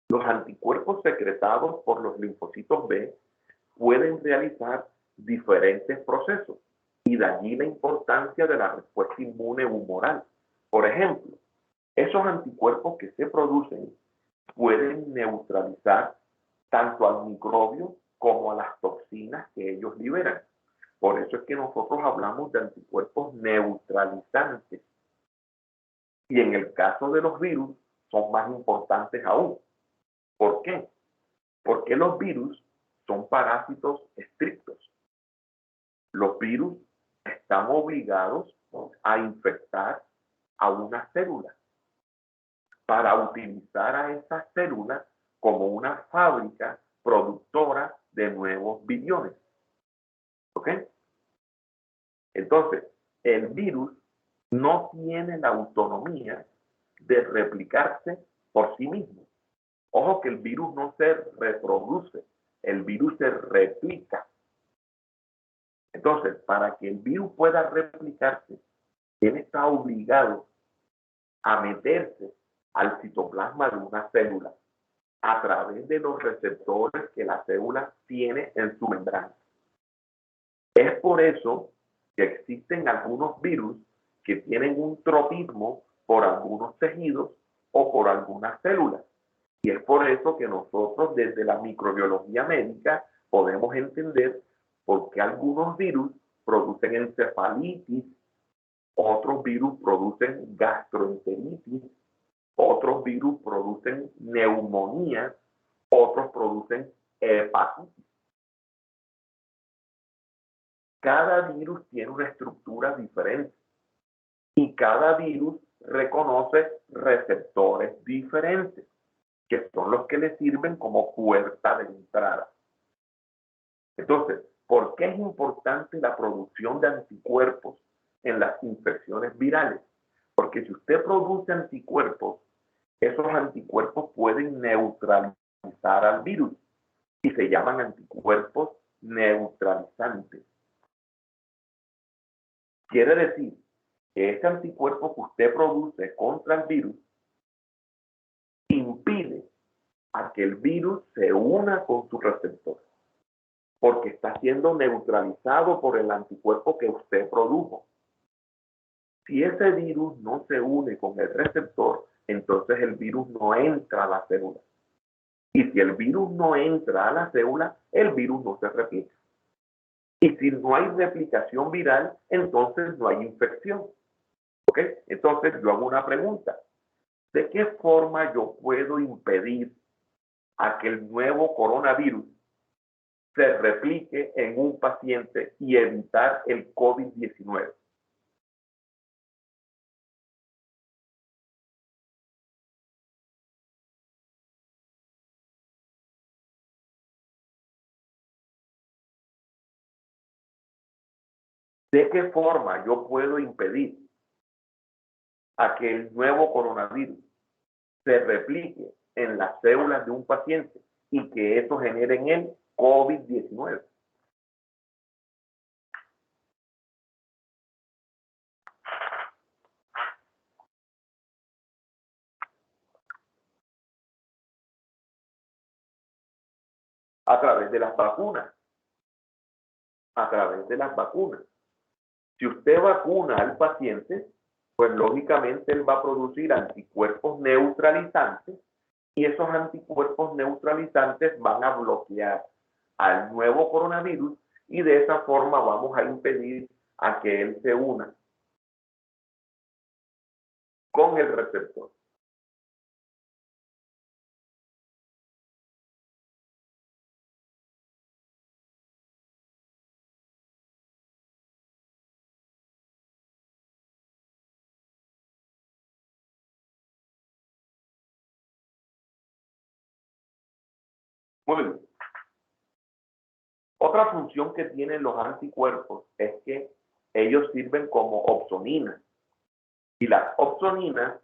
Los anticuerpos secretados por los linfocitos B pueden realizar diferentes procesos y de allí la importancia de la respuesta inmune humoral. Por ejemplo, esos anticuerpos que se producen pueden neutralizar tanto al microbio como a las toxinas que ellos liberan. Por eso es que nosotros hablamos de anticuerpos neutralizantes. Y en el caso de los virus, son más importantes aún. ¿Por qué? Porque los virus son parásitos estrictos. Los virus están obligados a infectar a una célula para utilizar a esa célula como una fábrica productora de nuevos billones. ¿Ok? Entonces, el virus no tiene la autonomía de replicarse por sí mismo. Ojo que el virus no se reproduce, el virus se replica. Entonces, para que el virus pueda replicarse, él está obligado a meterse al citoplasma de una célula a través de los receptores que la célula tiene en su membrana. Es por eso que existen algunos virus que tienen un tropismo por algunos tejidos o por algunas células. Y es por eso que nosotros desde la microbiología médica podemos entender por qué algunos virus producen encefalitis, otros virus producen gastroenteritis, otros virus producen neumonía, otros producen hepatitis. Cada virus tiene una estructura diferente y cada virus reconoce receptores diferentes, que son los que le sirven como puerta de entrada. Entonces, ¿por qué es importante la producción de anticuerpos en las infecciones virales? Porque si usted produce anticuerpos, esos anticuerpos pueden neutralizar al virus y se llaman anticuerpos neutralizantes. Quiere decir que ese anticuerpo que usted produce contra el virus impide a que el virus se una con su receptor, porque está siendo neutralizado por el anticuerpo que usted produjo. Si ese virus no se une con el receptor, entonces el virus no entra a la célula. Y si el virus no entra a la célula, el virus no se replica. Y si no hay replicación viral, entonces no hay infección. ¿Ok? Entonces yo hago una pregunta. ¿De qué forma yo puedo impedir a que el nuevo coronavirus se replique en un paciente y evitar el COVID-19? ¿De qué forma yo puedo impedir a que el nuevo coronavirus se replique en las células de un paciente y que eso genere en él COVID-19? A través de las vacunas. A través de las vacunas. Si usted vacuna al paciente, pues lógicamente él va a producir anticuerpos neutralizantes y esos anticuerpos neutralizantes van a bloquear al nuevo coronavirus y de esa forma vamos a impedir a que él se una con el receptor. Muy bien. Otra función que tienen los anticuerpos es que ellos sirven como opsoninas. Y las opsoninas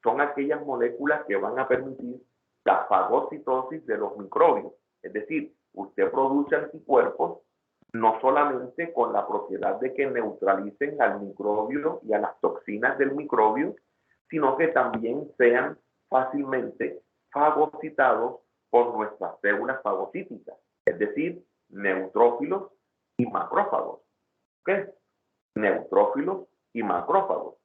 son aquellas moléculas que van a permitir la fagocitosis de los microbios. Es decir, usted produce anticuerpos no solamente con la propiedad de que neutralicen al microbio y a las toxinas del microbio, sino que también sean fácilmente fagocitados por nuestras células fagocíticas, es decir, neutrófilos y macrófagos. ¿Qué? Neutrófilos y macrófagos.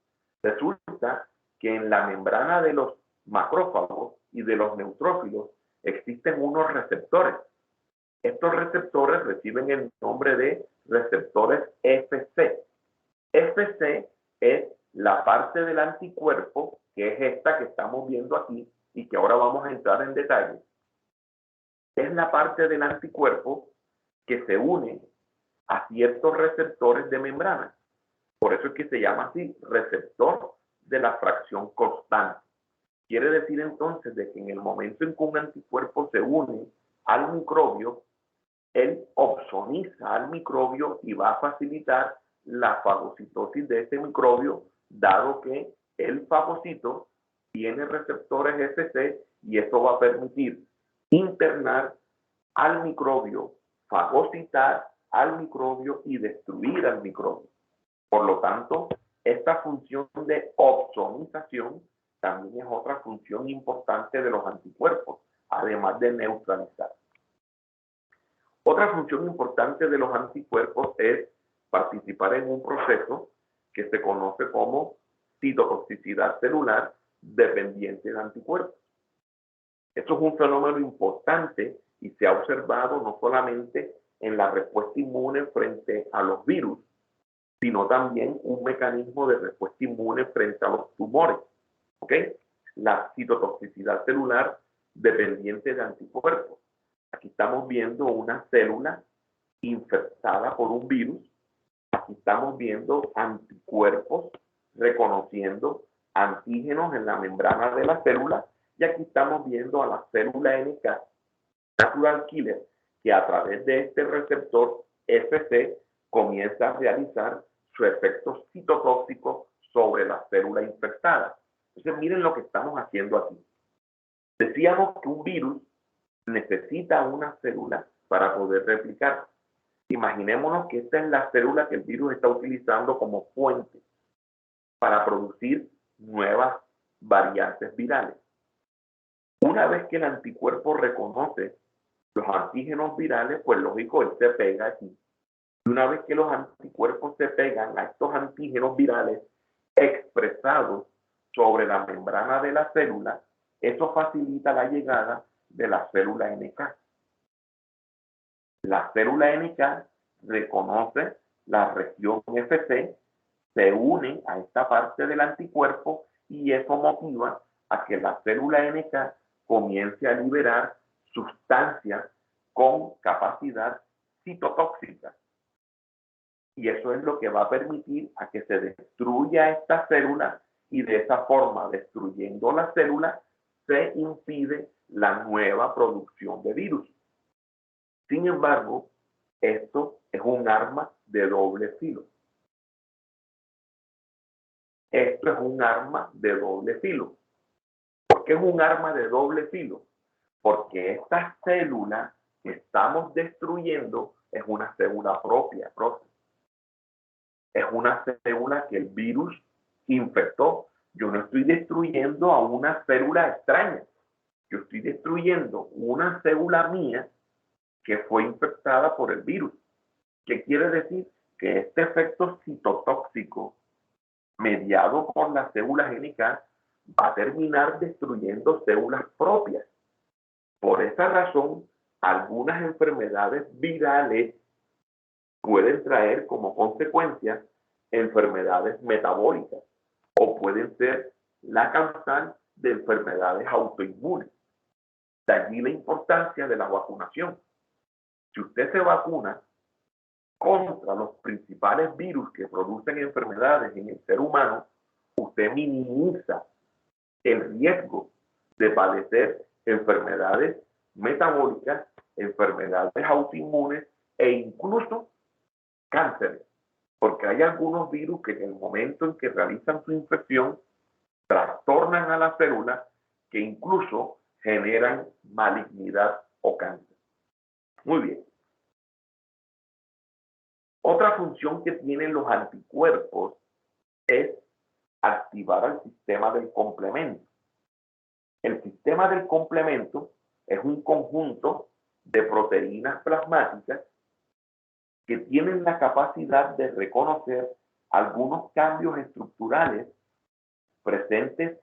Resulta que en la membrana de los macrófagos y de los neutrófilos existen unos receptores. Estos receptores reciben el nombre de receptores FC. FC es la parte del anticuerpo, que es esta que estamos viendo aquí y que ahora vamos a entrar en detalle, es la parte del anticuerpo que se une a ciertos receptores de membrana. Por eso es que se llama así, receptor de la fracción constante. Quiere decir entonces de que en el momento en que un anticuerpo se une al microbio, él opsoniza al microbio y va a facilitar la fagocitosis de ese microbio, dado que el fagocito tiene receptores Fc y esto va a permitir internar al microbio, fagocitar al microbio y destruir al microbio. Por lo tanto, esta función de opsonización también es otra función importante de los anticuerpos, además de neutralizar. Otra función importante de los anticuerpos es participar en un proceso que se conoce como citotoxicidad celular dependiente de anticuerpos. Esto es un fenómeno importante y se ha observado no solamente en la respuesta inmune frente a los virus, sino también un mecanismo de respuesta inmune frente a los tumores. ¿Ok? La citotoxicidad celular dependiente de anticuerpos. Aquí estamos viendo una célula infectada por un virus. Aquí estamos viendo anticuerpos reconociendo antígenos en la membrana de la célula. Y aquí estamos viendo a la célula NK, natural killer, que a través de este receptor Fc comienza a realizar su efecto citotóxico sobre la célula infectada. Entonces miren lo que estamos haciendo aquí. Decíamos que un virus necesita una célula para poder replicar. Imaginémonos que esta es la célula que el virus está utilizando como fuente para producir nuevas variantes virales. Una vez que el anticuerpo reconoce los antígenos virales, pues lógico, él se pega aquí. Y una vez que los anticuerpos se pegan a estos antígenos virales expresados sobre la membrana de la célula, eso facilita la llegada de la célula NK. La célula NK reconoce la región Fc, se une a esta parte del anticuerpo y eso motiva a que la célula NK comience a liberar sustancias con capacidad citotóxica. Y eso es lo que va a permitir a que se destruya esta célula y de esa forma, destruyendo la célula, se impide la nueva producción de virus. Sin embargo, esto es un arma de doble filo. Esto es un arma de doble filo. ¿Por qué es un arma de doble filo? Porque esta célula que estamos destruyendo es una célula propia. Es una célula que el virus infectó. Yo no estoy destruyendo a una célula extraña. Yo estoy destruyendo una célula mía que fue infectada por el virus. ¿Qué quiere decir? Que este efecto citotóxico mediado por las células NK va a terminar destruyendo células propias. Por esa razón, algunas enfermedades virales pueden traer como consecuencia enfermedades metabólicas o pueden ser la causal de enfermedades autoinmunes. De allí la importancia de la vacunación. Si usted se vacuna contra los principales virus que producen enfermedades en el ser humano, usted minimiza el riesgo de padecer enfermedades metabólicas, enfermedades autoinmunes e incluso cánceres, porque hay algunos virus que en el momento en que realizan su infección trastornan a la célula que incluso generan malignidad o cáncer. Muy bien. Otra función que tienen los anticuerpos es activar al sistema del complemento. El sistema del complemento es un conjunto de proteínas plasmáticas que tienen la capacidad de reconocer algunos cambios estructurales presentes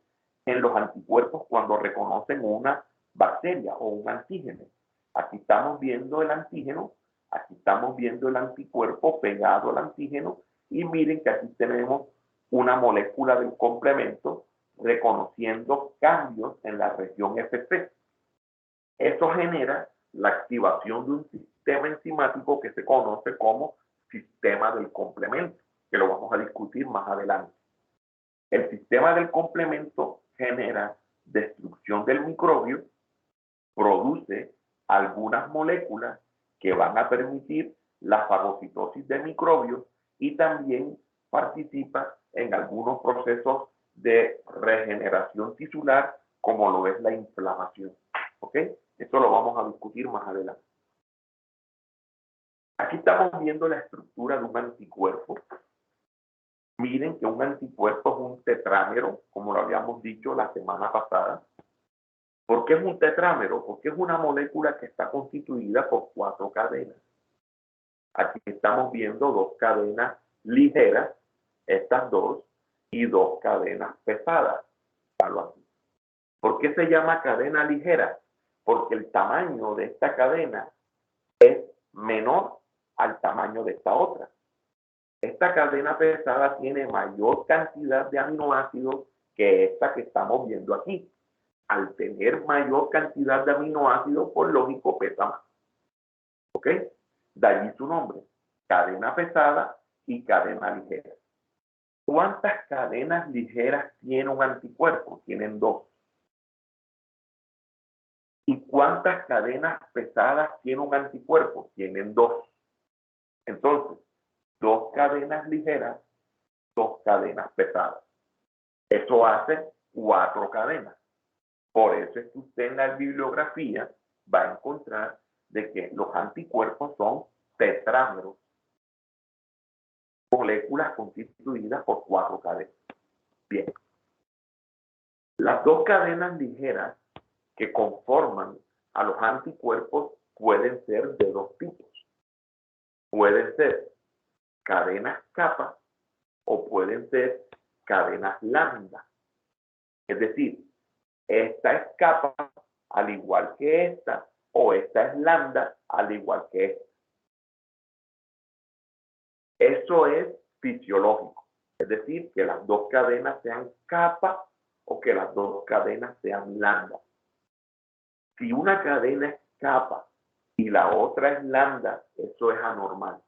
en los anticuerpos cuando reconocen una bacteria o un antígeno. Aquí estamos viendo el antígeno, aquí estamos viendo el anticuerpo pegado al antígeno y miren que aquí tenemos una molécula del complemento reconociendo cambios en la región Fc. Eso genera la activación de un sistema enzimático que se conoce como sistema del complemento, que lo vamos a discutir más adelante. El sistema del complemento genera destrucción del microbio, produce algunas moléculas que van a permitir la fagocitosis del microbio y también participa en algunos procesos de regeneración tisular, como lo es la inflamación. ¿Ok? Esto lo vamos a discutir más adelante. Aquí estamos viendo la estructura de un anticuerpo. Miren que un anticuerpo es un tetrámero, como lo habíamos dicho la semana pasada. ¿Por qué es un tetrámero? Porque es una molécula que está constituida por 4 cadenas. Aquí estamos viendo 2 cadenas ligeras, estas 2, y 2 cadenas pesadas. ¿Por qué se llama cadena ligera? Porque el tamaño de esta cadena es menor al tamaño de esta otra. Esta cadena pesada tiene mayor cantidad de aminoácidos que esta que estamos viendo aquí. Al tener mayor cantidad de aminoácidos, por lógico, pesa más. ¿Ok? De allí su nombre, cadena pesada y cadena ligera. ¿Cuántas cadenas ligeras tiene un anticuerpo? Tienen 2. ¿Y cuántas cadenas pesadas tiene un anticuerpo? Tienen 2. Entonces, 2 cadenas ligeras, 2 cadenas pesadas. Eso hace 4 cadenas. Por eso es que usted en la bibliografía va a encontrar de que los anticuerpos son tetrámeros, moléculas constituidas por 4 cadenas. Bien. Las 2 cadenas ligeras que conforman a los anticuerpos pueden ser de 2 tipos. Pueden ser cadenas kappa o pueden ser cadenas lambda. Es decir, esta es kappa al igual que esta, o esta es lambda al igual que esta. Eso es fisiológico, es decir, que las 2 cadenas sean kappa o que las 2 cadenas sean lambda. Si una cadena es kappa y la otra es lambda, eso es anormal.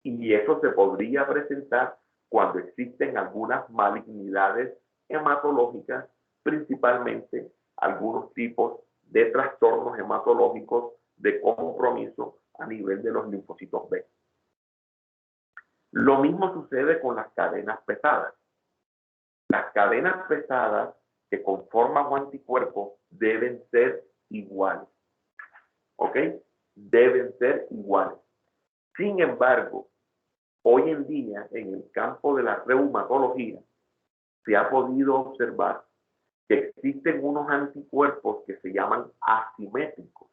Y eso se podría presentar cuando existen algunas malignidades hematológicas, principalmente algunos tipos de trastornos hematológicos de compromiso a nivel de los linfocitos B. Lo mismo sucede con las cadenas pesadas. Las cadenas pesadas que conforman un anticuerpo deben ser iguales. ¿Ok? Deben ser iguales. Sin embargo, hoy en día, en el campo de la reumatología, se ha podido observar que existen unos anticuerpos que se llaman asimétricos.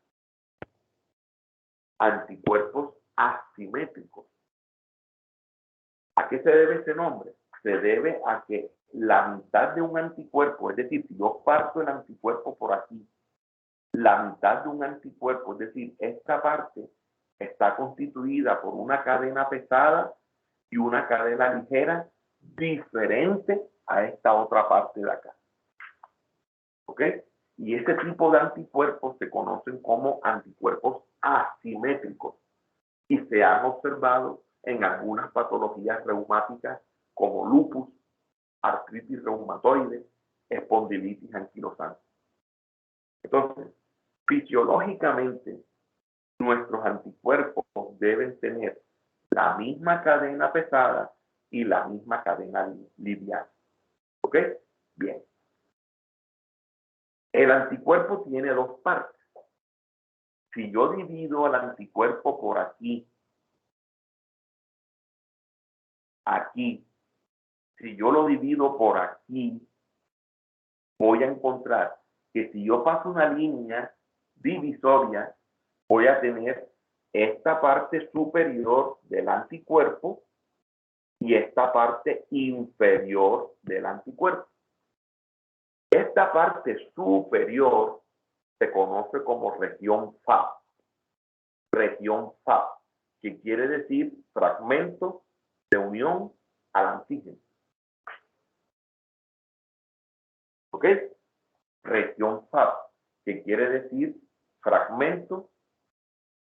Anticuerpos asimétricos. ¿A qué se debe ese nombre? Se debe a que la mitad de un anticuerpo, es decir, si yo parto el anticuerpo por aquí, la mitad de un anticuerpo, es decir, esta parte está constituida por una cadena pesada y una cadena ligera diferente a esta otra parte de acá. ¿Ok? Y este tipo de anticuerpos se conocen como anticuerpos asimétricos y se han observado en algunas patologías reumáticas como lupus, artritis reumatoide, espondilitis anquilosante. Entonces, fisiológicamente, nuestros anticuerpos deben tener la misma cadena pesada y la misma cadena liviana. ¿Ok? Bien. El anticuerpo tiene 2 partes. Si yo divido al anticuerpo por aquí, si yo lo divido por aquí, voy a encontrar que si yo paso una línea divisoria, voy a tener esta parte superior del anticuerpo y esta parte inferior del anticuerpo. Esta parte superior se conoce como región FAB. Región FAB, que quiere decir fragmento de unión al antígeno. ¿Ok? Región FAB, que quiere decir fragmento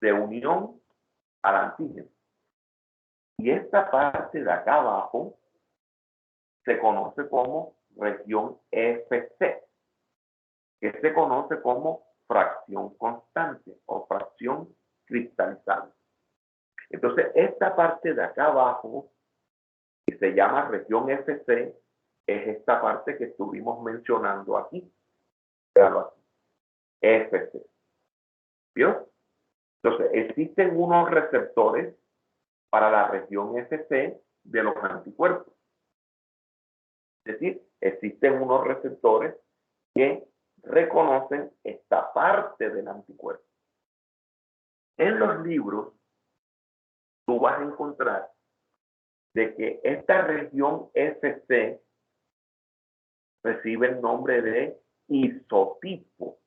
de unión al antígeno. Y esta parte de acá abajo se conoce como región FC, que se conoce como fracción constante o fracción cristalizable. Entonces, esta parte de acá abajo, que se llama región FC, es esta parte que estuvimos mencionando aquí. Véalo aquí. FC. ¿Vio? Entonces, existen unos receptores para la región FC de los anticuerpos. Es decir, existen unos receptores que reconocen esta parte del anticuerpo. En los libros, tú vas a encontrar de que esta región FC recibe el nombre de isotipo,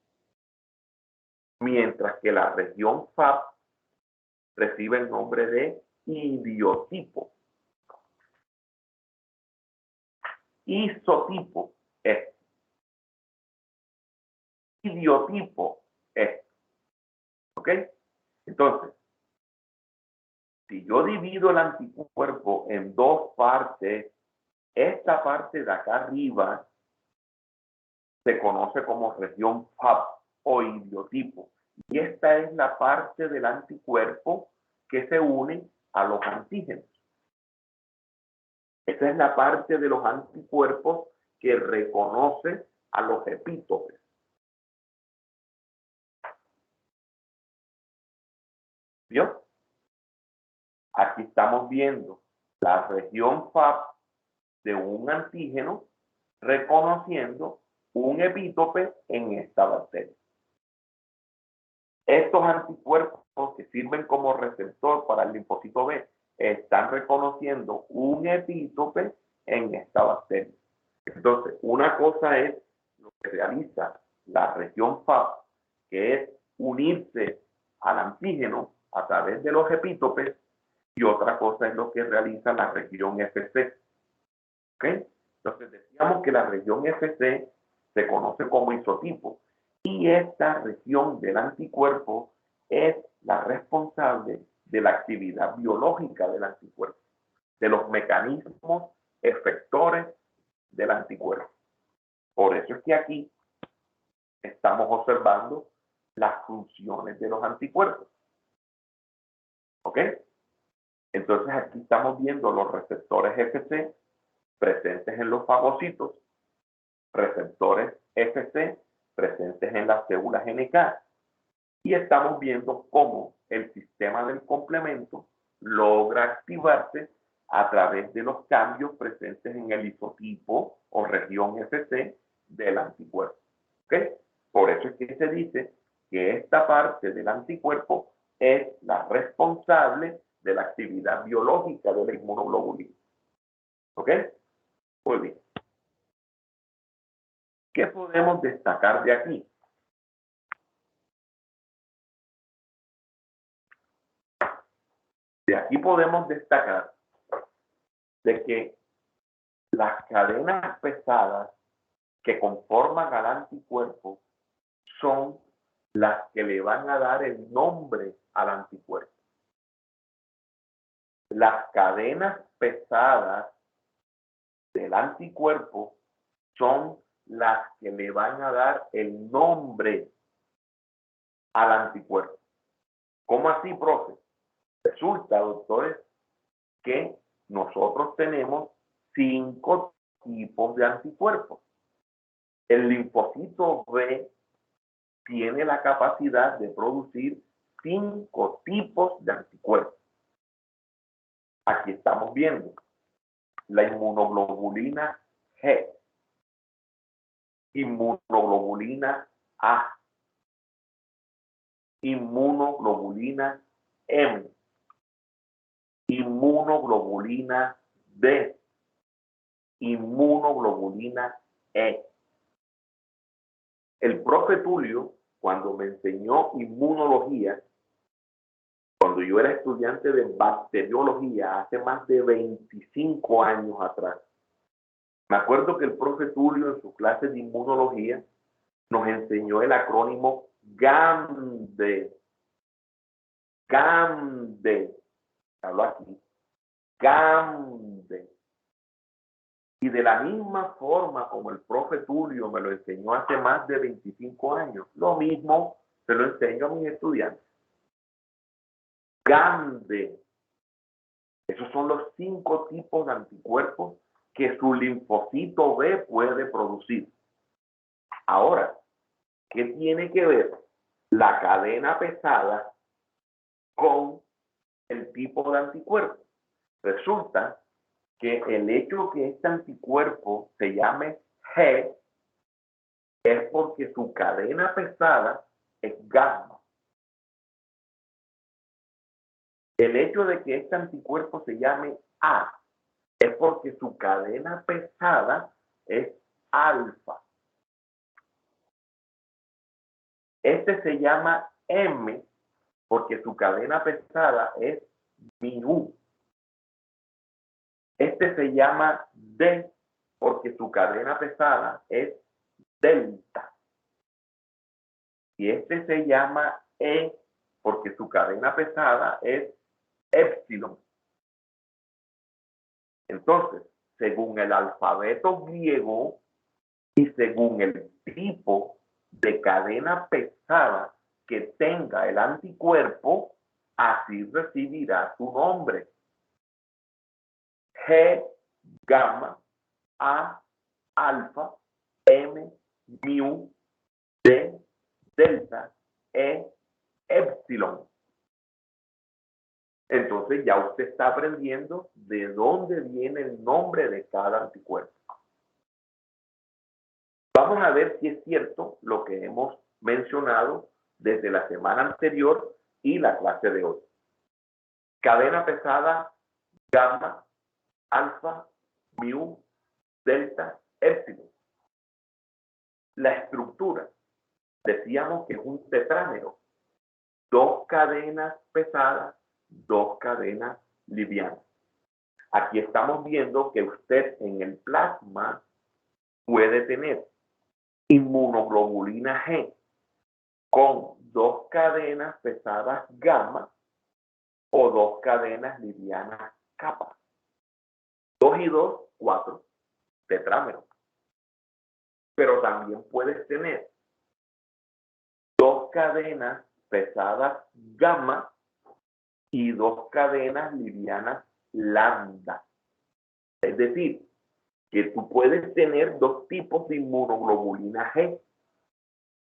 mientras que la región FAP recibe el nombre de idiotipo. Isotipo es. Idiotipo es. ¿Ok? Entonces, si yo divido el anticuerpo en dos partes, esta parte de acá arriba se conoce como región FAP o idiotipo. Y esta es la parte del anticuerpo que se une a los antígenos. Esta es la parte de los anticuerpos que reconoce a los epítopes. ¿Vio? Aquí estamos viendo la región FAP de un antígeno reconociendo un epítope en esta bacteria. Estos anticuerpos que sirven como receptor para el linfocito B están reconociendo un epítope en esta bacteria. Entonces, una cosa es lo que realiza la región FAP, que es unirse al antígeno a través de los epítopes, y otra cosa es lo que realiza la región FC. ¿Ok? Entonces, decíamos que la región FC se conoce como isotipo, y esta región del anticuerpo es la responsable de la actividad biológica del anticuerpo, de los mecanismos efectores del anticuerpo. Por eso es que aquí estamos observando las funciones de los anticuerpos. ¿Ok? Entonces aquí estamos viendo los receptores FC presentes en los fagocitos, receptores FC presentes en las células NK, y estamos viendo cómo el sistema del complemento logra activarse a través de los cambios presentes en el isotipo o región FC del anticuerpo. ¿Ok? Por eso es que se dice que esta parte del anticuerpo es la responsable de la actividad biológica de la inmunoglobulina. ¿Ok? Muy bien. ¿Qué podemos destacar de aquí? De aquí podemos destacar de que las cadenas pesadas que conforman al anticuerpo son las que le van a dar el nombre al anticuerpo. Las cadenas pesadas del anticuerpo son las que le van a dar el nombre al anticuerpo. ¿Cómo así, profe? Resulta, doctores, que nosotros tenemos 5 tipos de anticuerpos. El linfocito B tiene la capacidad de producir 5 tipos de anticuerpos. Aquí estamos viendo la inmunoglobulina G, inmunoglobulina A, inmunoglobulina M, inmunoglobulina D, inmunoglobulina E. El profe Tulio, cuando me enseñó inmunología, cuando yo era estudiante de bacteriología hace más de 25 años atrás, me acuerdo que el profe Tulio en su clase de inmunología nos enseñó el acrónimo GAMDE. Cande. Hablo aquí. Cande. Y de la misma forma como el profe Tulio me lo enseñó hace más de 25 años, lo mismo se lo enseño a mis estudiantes. Cande. Esos son los 5 tipos de anticuerpos que su linfocito B puede producir. Ahora, ¿qué tiene que ver la cadena pesada con el tipo de anticuerpo? Resulta que el hecho que este anticuerpo se llame G es porque su cadena pesada es gamma. El hecho de que este anticuerpo se llame A es porque su cadena pesada es alfa. Este se llama M porque su cadena pesada es mu. Este se llama D porque su cadena pesada es delta. Y este se llama E porque su cadena pesada es epsilon. Entonces, según el alfabeto griego y según el tipo de cadena pesada que tenga el anticuerpo, así recibirá su nombre. G, gamma, A, alfa, M, mu, D, delta, E, epsilon. Entonces ya usted está aprendiendo de dónde viene el nombre de cada anticuerpo. Vamos a ver si es cierto lo que hemos mencionado desde la semana anterior y la clase de hoy. Cadena pesada, gamma, alfa, mu, delta, epsilon. La estructura, decíamos que es un tetrámero. 2 cadenas pesadas, 2 cadenas livianas. Aquí estamos viendo que usted en el plasma puede tener inmunoglobulina G con 2 cadenas pesadas gamma o 2 cadenas livianas kappa. 2 y 2, 4, tetrámero. Pero también puedes tener 2 cadenas pesadas gamma y 2 cadenas livianas lambda. Es decir, que tú puedes tener 2 tipos de inmunoglobulina G,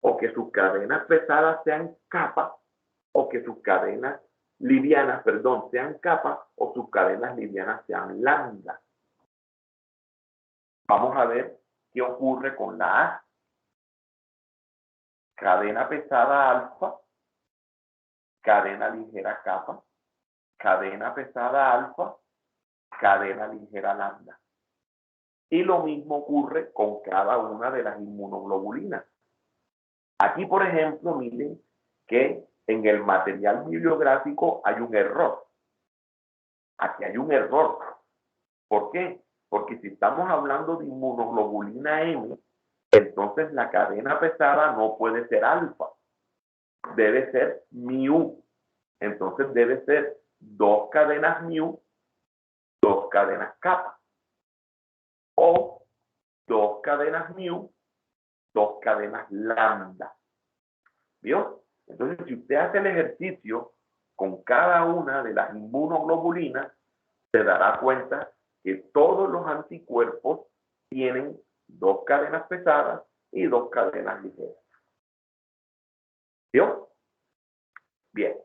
o que sus cadenas pesadas sean kappa, o que sus cadenas livianas, sean kappa, o sus cadenas livianas sean lambda. Vamos a ver qué ocurre con la A. Cadena pesada alfa, cadena ligera kappa, cadena pesada alfa, cadena ligera lambda. Y lo mismo ocurre con cada una de las inmunoglobulinas. Aquí, por ejemplo, miren que en el material bibliográfico hay un error. Aquí hay un error. ¿Por qué? Porque si estamos hablando de inmunoglobulina M, entonces la cadena pesada no puede ser alfa. Debe ser mu. Entonces debe ser 2 cadenas mu, 2 cadenas kappa. O 2 cadenas mu, 2 cadenas lambda. ¿Vio? Entonces, si usted hace el ejercicio con cada una de las inmunoglobulinas, se dará cuenta que todos los anticuerpos tienen 2 cadenas pesadas y 2 cadenas ligeras. ¿Vio? Bien.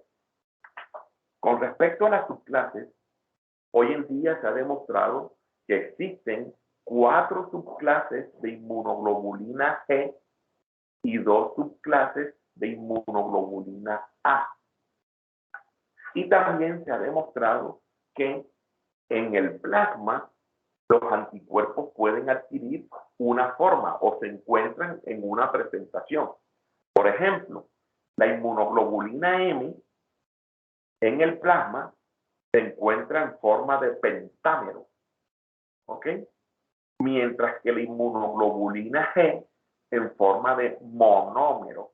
Con respecto a las subclases, hoy en día se ha demostrado que existen 4 subclases de inmunoglobulina G y 2 subclases de inmunoglobulina A. Y también se ha demostrado que en el plasma los anticuerpos pueden adquirir una forma o se encuentran en una presentación. Por ejemplo, la inmunoglobulina M en el plasma se encuentra en forma de pentámero, ¿ok? Mientras que la inmunoglobulina G en forma de monómero.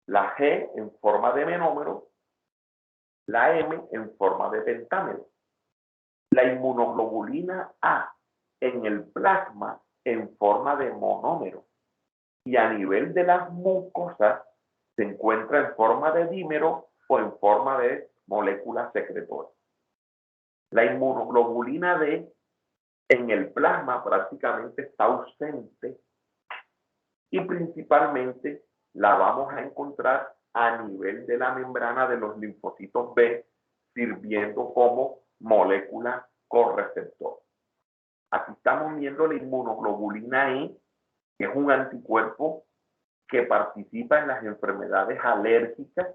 la G en forma de menómero, la M en forma de pentámero. La inmunoglobulina A en el plasma en forma de monómero y a nivel de las mucosas se encuentra en forma de dímero o en forma de molécula secretora. La inmunoglobulina D en el plasma prácticamente está ausente y principalmente la vamos a encontrar a nivel de la membrana de los linfocitos B, sirviendo como molécula correceptor. Aquí estamos viendo la inmunoglobulina E, que es un anticuerpo que participa en las enfermedades alérgicas,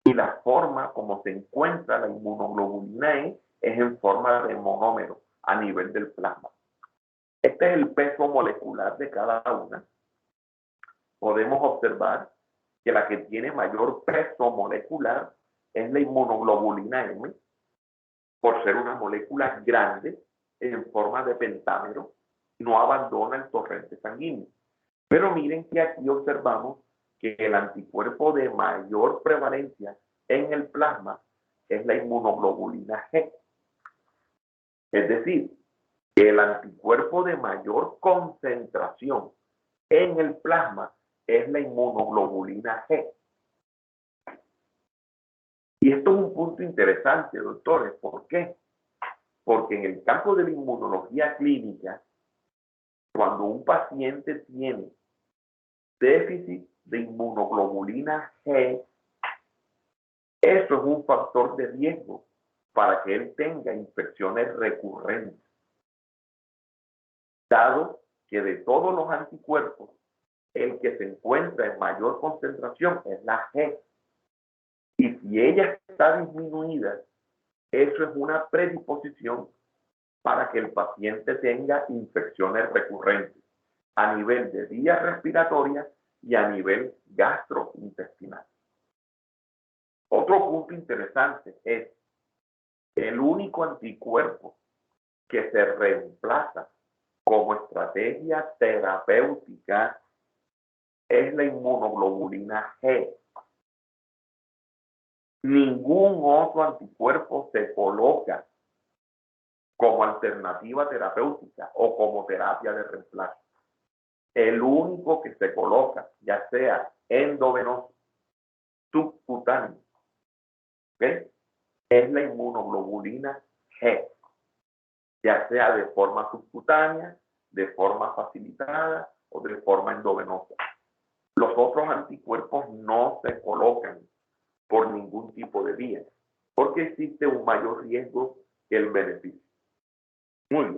y la forma como se encuentra la inmunoglobulina E es en forma de monómero a nivel del plasma. Este es el peso molecular de cada una. Podemos observar que la que tiene mayor peso molecular es la inmunoglobulina M, por ser una molécula grande en forma de pentámero, no abandona el torrente sanguíneo. Pero miren que aquí observamos que el anticuerpo de mayor prevalencia en el plasma es la inmunoglobulina G. Es decir, que el anticuerpo de mayor concentración en el plasma es la inmunoglobulina G. Y esto es un punto interesante, doctores. ¿Por qué? Porque en el campo de la inmunología clínica, cuando un paciente tiene déficit de inmunoglobulina G, eso es un factor de riesgo para que él tenga infecciones recurrentes, dado que de todos los anticuerpos, el que se encuentra en mayor concentración es la G. Y si ella está disminuida, eso es una predisposición para que el paciente tenga infecciones recurrentes a nivel de vías respiratorias y a nivel gastrointestinal. Otro punto interesante es el único anticuerpo que se reemplaza como estrategia terapéutica es la inmunoglobulina G. Ningún otro anticuerpo se coloca como alternativa terapéutica o como terapia de reemplazo. El único que se coloca, ya sea endovenoso, subcutáneo, ¿okay?, es la inmunoglobulina G, ya sea de forma subcutánea, de forma facilitada o de forma endovenosa. Los otros anticuerpos no se colocan por ningún tipo de vía, porque existe un mayor riesgo que el beneficio. Muy bien.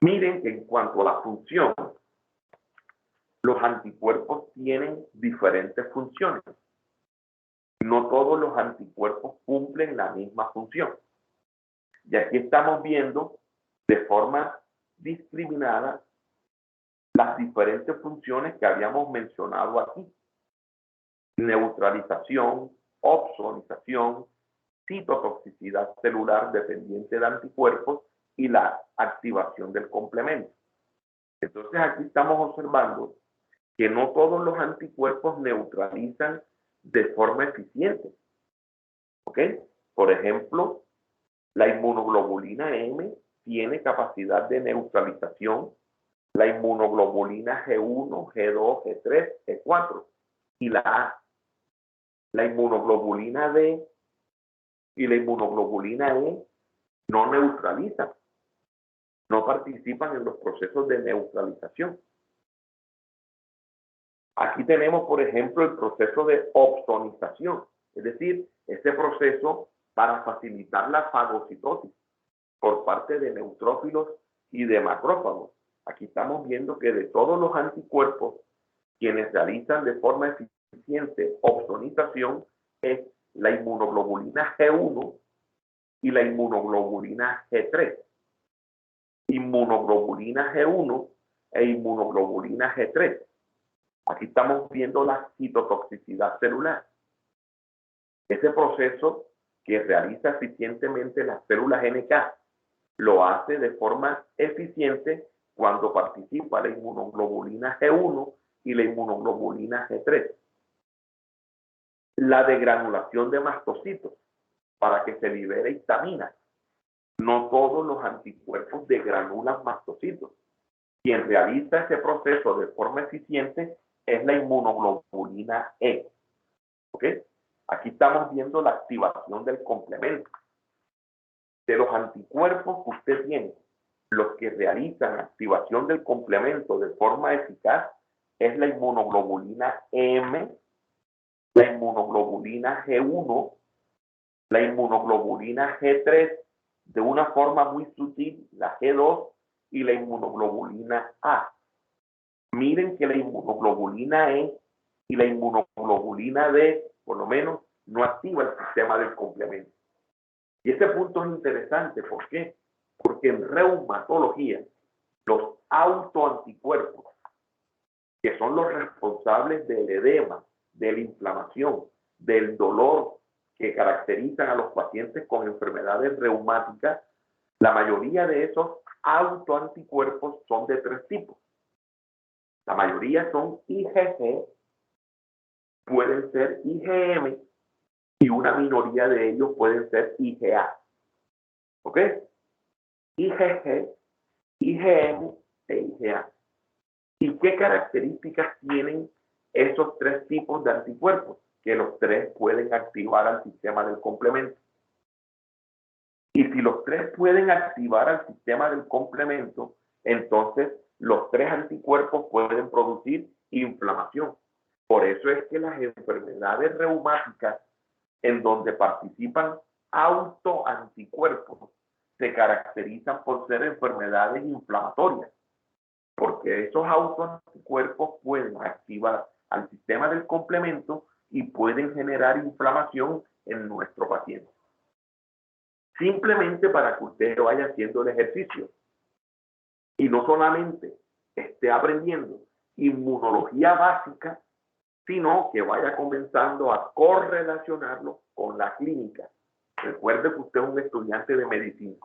Miren que en cuanto a la función, los anticuerpos tienen diferentes funciones. No todos los anticuerpos cumplen la misma función. Y aquí estamos viendo de forma discriminada las diferentes funciones que habíamos mencionado aquí: neutralización, opsonización, citotoxicidad celular dependiente de anticuerpos y la activación del complemento. Entonces aquí estamos observando que no todos los anticuerpos neutralizan de forma eficiente. ¿Ok? Por ejemplo, la inmunoglobulina M tiene capacidad de neutralización, la inmunoglobulina G1, G2, G3, G4 y la A. La inmunoglobulina D y la inmunoglobulina E no neutralizan, no participan en los procesos de neutralización. Aquí tenemos, por ejemplo, el proceso de opsonización, es decir, este proceso para facilitar la fagocitosis por parte de neutrófilos y de macrófagos. Aquí estamos viendo que de todos los anticuerpos, quienes realizan de forma eficiente opsonización es la inmunoglobulina G1 y la inmunoglobulina G3. Inmunoglobulina G1 e inmunoglobulina G3. Aquí estamos viendo la citotoxicidad celular. Ese proceso que realiza eficientemente las células NK lo hace de forma eficiente cuando participa la inmunoglobulina G1 y la inmunoglobulina G3. la degranulación de mastocitos para que se libere histamina. No todos los anticuerpos degranulan mastocitos. Quien realiza ese proceso de forma eficiente es la inmunoglobulina E. ¿Ok? Aquí estamos viendo la activación del complemento. De los anticuerpos que usted tiene, los que realizan activación del complemento de forma eficaz es la inmunoglobulina M, la inmunoglobulina G1, la inmunoglobulina G3, de una forma muy sutil, la G2 y la inmunoglobulina A. Miren que la inmunoglobulina E y la inmunoglobulina D, por lo menos, no activa el sistema del complemento. Y este punto es interesante, ¿por qué? Porque en reumatología, los autoanticuerpos, que son los responsables del edema, de la inflamación, del dolor que caracterizan a los pacientes con enfermedades reumáticas, la mayoría de esos autoanticuerpos son de tres tipos. La mayoría son IgG, pueden ser IgM y una minoría de ellos pueden ser IgA. ¿Ok? IgG, IgM e IgA. ¿Y qué características tienen esos tres tipos de anticuerpos? Que los tres pueden activar al sistema del complemento. Y si los tres pueden activar al sistema del complemento, entonces los tres anticuerpos pueden producir inflamación. Por eso es que las enfermedades reumáticas en donde participan autoanticuerpos se caracterizan por ser enfermedades inflamatorias, porque esos autoanticuerpos pueden activar al sistema del complemento y pueden generar inflamación en nuestro paciente. Simplemente para que usted vaya haciendo el ejercicio y no solamente esté aprendiendo inmunología básica, sino que vaya comenzando a correlacionarlo con la clínica. Recuerde que usted es un estudiante de medicina.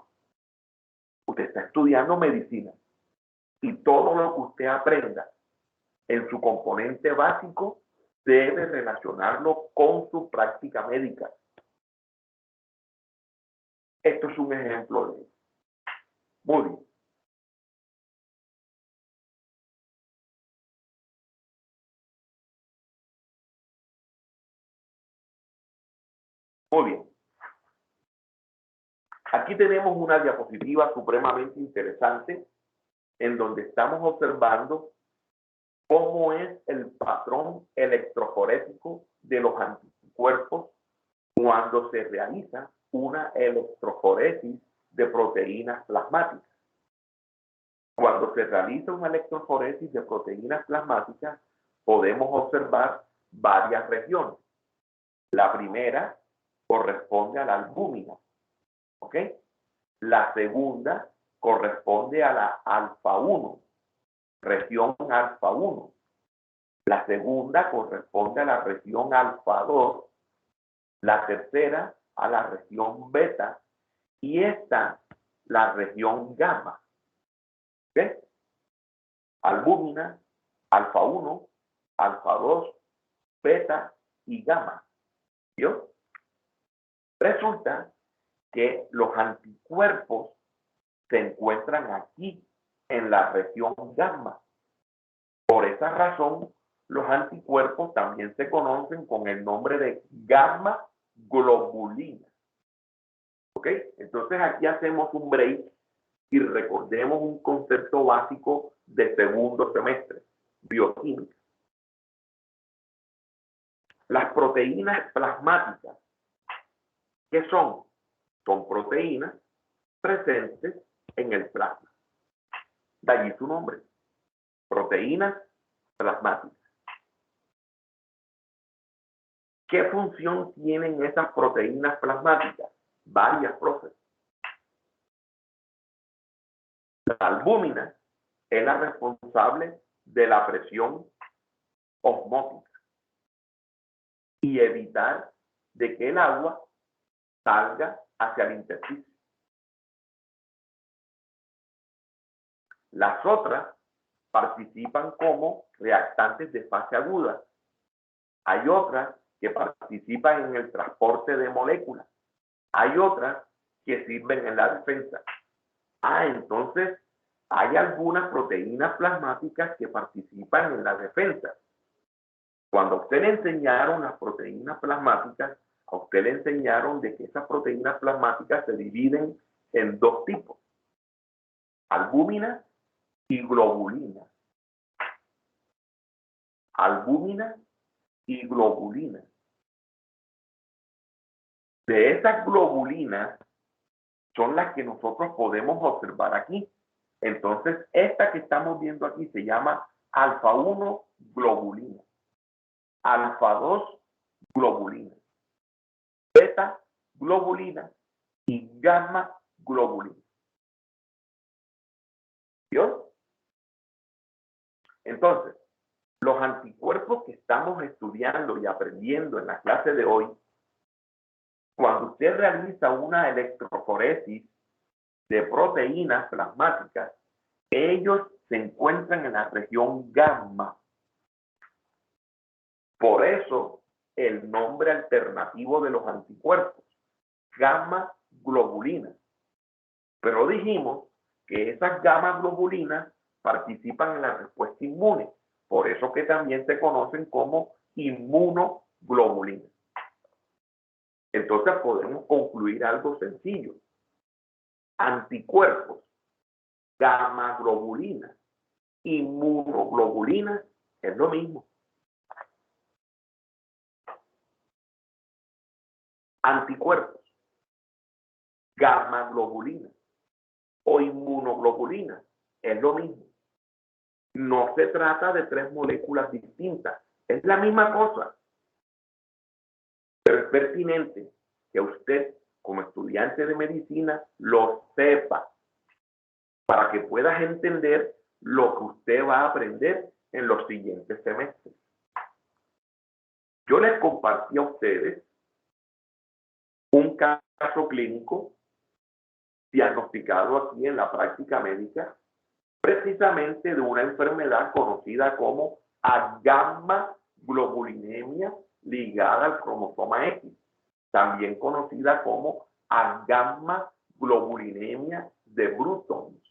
Usted está estudiando medicina y todo lo que usted aprenda en su componente básico debe relacionarlo con su práctica médica. Esto es un ejemplo de eso. Muy bien. Muy bien. Aquí tenemos una diapositiva supremamente interesante en donde estamos observando cómo es el patrón electroforético de los anticuerpos cuando se realiza una electroforesis de proteínas plasmáticas. Cuando se realiza una electroforesis de proteínas plasmáticas, podemos observar varias regiones. La primera corresponde a la albúmina, ¿ok? La segunda corresponde a la alfa 1, región alfa 1. La segunda corresponde a la región alfa 2. La tercera a la región beta y esta la región gamma. ¿Ok? Albúmina, alfa 1, alfa 2, beta y gamma. ¿Vio? Resulta que los anticuerpos se encuentran aquí en la región gamma. Por esa razón, los anticuerpos también se conocen con el nombre de gamma globulina. ¿Ok? Entonces aquí hacemos un break y recordemos un concepto básico de segundo semestre, bioquímica. Las proteínas plasmáticas, ¿qué son? Son proteínas presentes en el plasma. De allí su nombre, proteínas plasmáticas. ¿Qué función tienen esas proteínas plasmáticas? Varias, profe. La albúmina es la responsable de la presión osmótica y evitar de que el agua salga hacia el intersticio. Las otras participan como reactantes de fase aguda. Hay otras que participan en el transporte de moléculas. Hay otras que sirven en la defensa. Entonces, hay algunas proteínas plasmáticas que participan en la defensa. Cuando a usted le enseñaron las proteínas plasmáticas, a usted le enseñaron de que esas proteínas plasmáticas se dividen en dos tipos: albúmina y globulina. Albúmina y globulina. De esas globulinas son las que nosotros podemos observar aquí. Entonces, esta que estamos viendo aquí se llama alfa 1 globulina, alfa 2 globulina, beta globulina y gamma globulina. ¿Vio? Entonces, los anticuerpos que estamos estudiando y aprendiendo en la clase de hoy, cuando usted realiza una electroforesis de proteínas plasmáticas, ellos se encuentran en la región gamma. Por eso, el nombre alternativo de los anticuerpos, gamma globulina. Pero dijimos que esas gamma globulinas participan en la respuesta inmune. Por eso que también se conocen como inmunoglobulinas. Entonces podemos concluir algo sencillo. Anticuerpos, gamma globulinas, inmunoglobulinas, es lo mismo. Anticuerpos, gamma globulinas o inmunoglobulinas, es lo mismo. No se trata de tres moléculas distintas, es la misma cosa. Pero es pertinente que usted, como estudiante de medicina, lo sepa para que puedas entender lo que usted va a aprender en los siguientes semestres. Yo les compartí a ustedes un caso clínico diagnosticado aquí en la práctica médica, precisamente de una enfermedad conocida como agamma-globulinemia ligada al cromosoma X, también conocida como agamma-globulinemia de Bruton.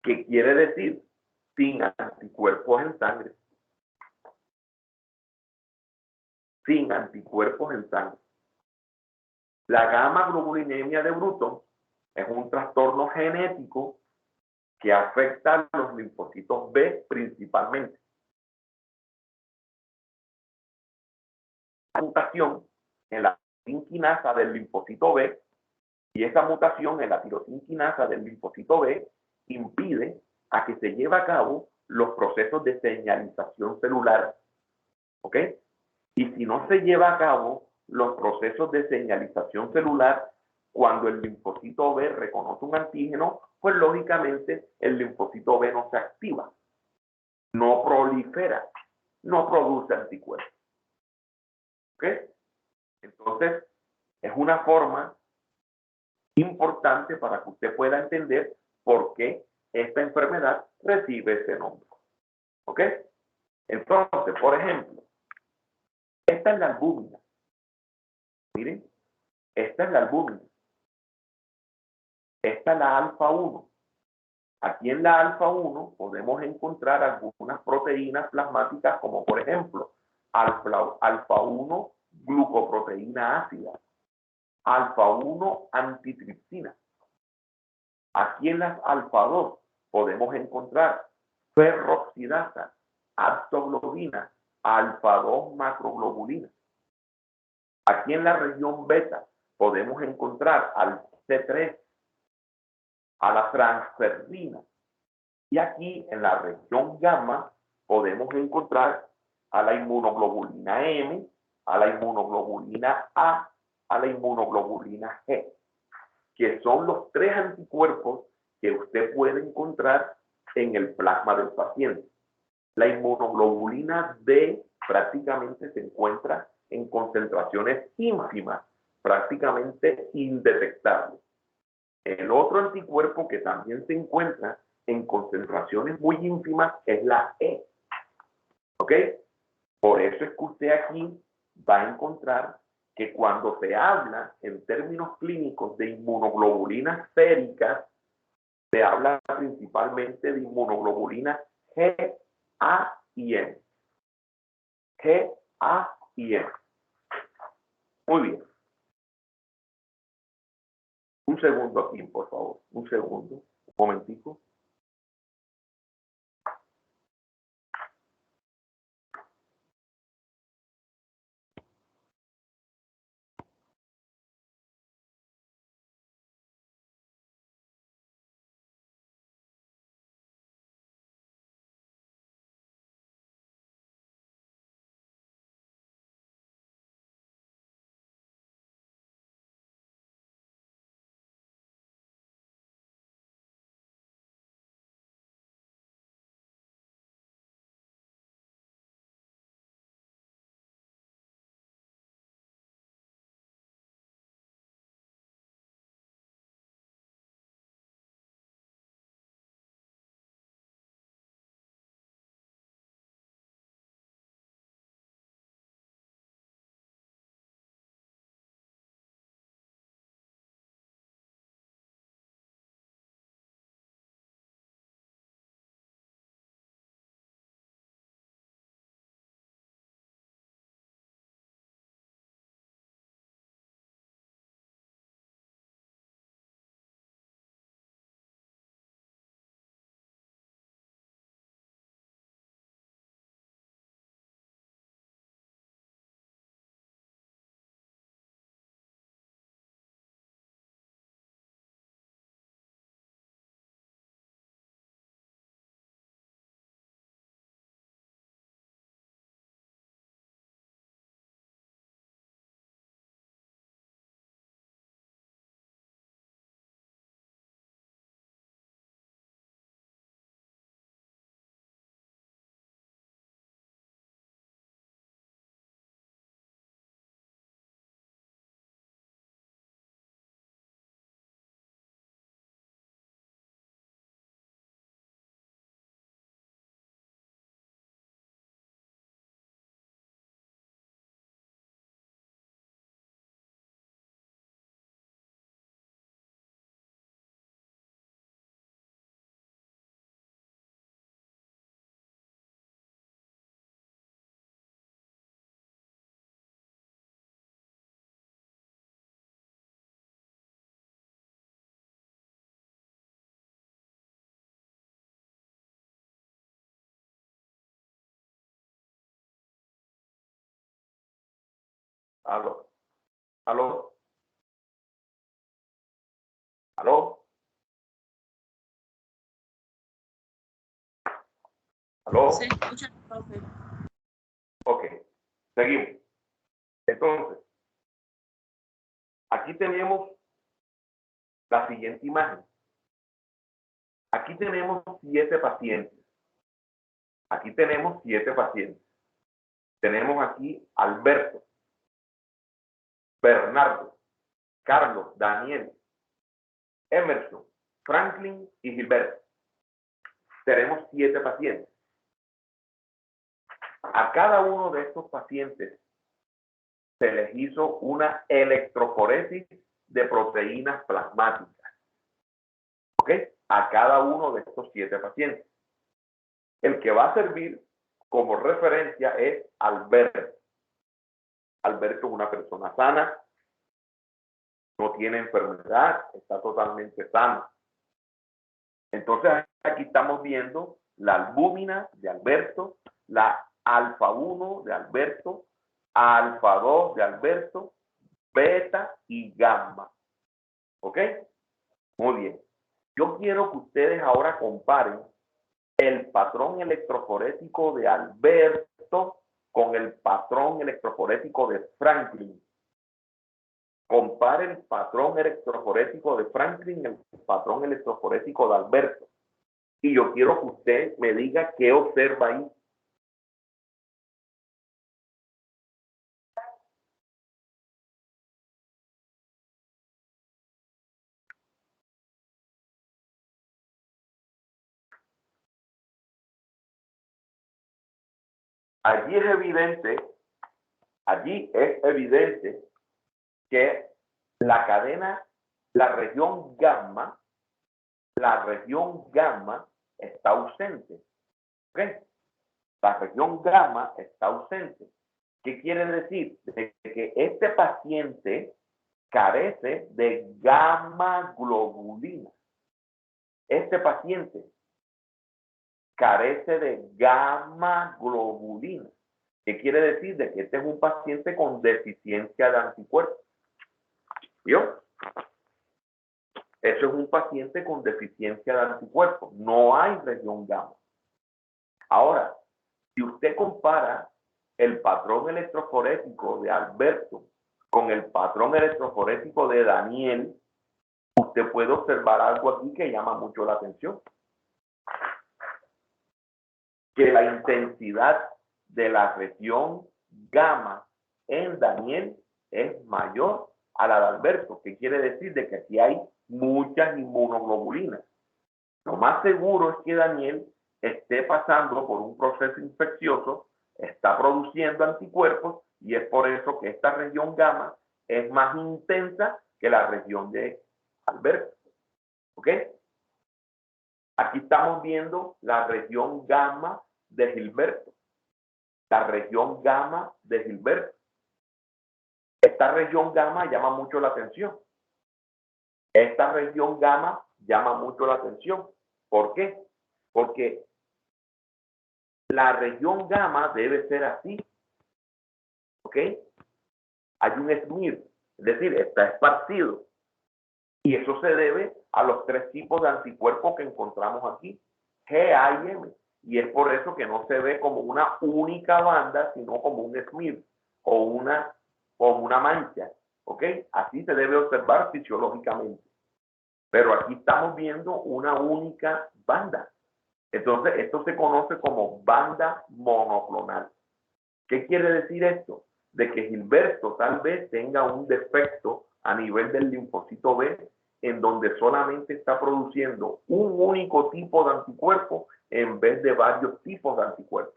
¿Qué quiere decir? Sin anticuerpos en sangre. Sin anticuerpos en sangre. La gamma-globulinemia de Bruton es un trastorno genético que afecta a los linfocitos B principalmente. La mutación en la tirosinquinasa del linfocito B, y esa mutación en la tirosinquinasa del linfocito B impide a que se lleve a cabo los procesos de señalización celular. ¿Ok? Y si no se lleva a cabo los procesos de señalización celular, cuando el linfocito B reconoce un antígeno, pues lógicamente el linfocito B no se activa, no prolifera, no produce anticuerpos. ¿Ok? Entonces, es una forma importante para que usted pueda entender por qué esta enfermedad recibe ese nombre. ¿Ok? Entonces, por ejemplo, esta es la albúmina. Miren, esta es la albúmina. Esta es la alfa 1. Aquí en la alfa 1 podemos encontrar algunas proteínas plasmáticas como por ejemplo alfa 1 glucoproteína ácida, alfa 1 antitripsina. Aquí en las alfa 2 podemos encontrar ferroxidasa, adsoglobina, alfa 2 macroglobulina. Aquí en la región beta podemos encontrar al C3, a la transferrina. Y aquí en la región gamma podemos encontrar a la inmunoglobulina M, a la inmunoglobulina A, a la inmunoglobulina G, que son los tres anticuerpos que usted puede encontrar en el plasma del paciente. La inmunoglobulina D prácticamente se encuentra en concentraciones ínfimas, prácticamente indetectables. El otro anticuerpo que también se encuentra en concentraciones muy ínfimas es la E. ¿Ok? Por eso es que usted aquí va a encontrar que cuando se habla en términos clínicos de inmunoglobulinas séricas, se habla principalmente de inmunoglobulinas G, A y M. G, A y M. Muy bien. Un segundo aquí, por favor. Un segundo. Un momentico. Aló. Aló. Aló. Aló. Se escucha, profe. Ok. Seguimos. Entonces, aquí tenemos la siguiente imagen. Aquí tenemos 7 pacientes. Aquí tenemos 7 pacientes. Tenemos aquí Alberto, Bernardo, Carlos, Daniel, Emerson, Franklin y Gilberto. Tenemos 7 pacientes. A cada uno de estos pacientes se les hizo una electroforesis de proteínas plasmáticas. ¿Ok? A cada uno de estos 7 pacientes. El que va a servir como referencia es Alberto. Alberto es una persona sana, no tiene enfermedad, está totalmente sano. Entonces aquí estamos viendo la albúmina de Alberto, la alfa 1 de Alberto, alfa 2 de Alberto, beta y gamma. ¿Ok? Muy bien. Yo quiero que ustedes ahora comparen el patrón electroforético de Alberto con el patrón electroforético de Franklin. Compare el patrón electroforético de Franklin y el patrón electroforético de Alberto. Y yo quiero que usted me diga qué observa ahí. allí es evidente que la cadena, la región gamma está ausente. ¿Ok? La región gamma está ausente. ¿Qué quiere decir? De que este paciente carece de gamma globulina. Este paciente carece de gamma globulina. ¿Qué quiere decir? De que este es un paciente con deficiencia de anticuerpos. ¿Vio? Eso es un paciente con deficiencia de anticuerpos. No hay región gamma. Ahora, si usted compara el patrón electroforético de Alberto con el patrón electroforético de Daniel, usted puede observar algo aquí que llama mucho la atención. Que la intensidad de la región gamma en Daniel es mayor a la de Alberto, que quiere decir de que aquí hay muchas inmunoglobulinas. Lo más seguro es que Daniel esté pasando por un proceso infeccioso, está produciendo anticuerpos y es por eso que esta región gamma es más intensa que la región de Alberto. ¿Ok? Aquí estamos viendo la región gamma de Gilberto. La región gamma de Gilberto. Esta región gamma llama mucho la atención. Esta región gamma llama mucho la atención. ¿Por qué? Porque la región gamma debe ser así. ¿Ok? Hay un smear, es decir, está esparcido. Y eso se debe a los tres tipos de anticuerpos que encontramos aquí, G, A y M. Y es por eso que no se ve como una única banda, sino como un smear o una mancha. ¿Ok? Así se debe observar fisiológicamente. Pero aquí estamos viendo una única banda. Entonces, esto se conoce como banda monoclonal. ¿Qué quiere decir esto? De que Gilberto tal vez tenga un defecto a nivel del linfocito B, en donde solamente está produciendo un único tipo de anticuerpo en vez de varios tipos de anticuerpos.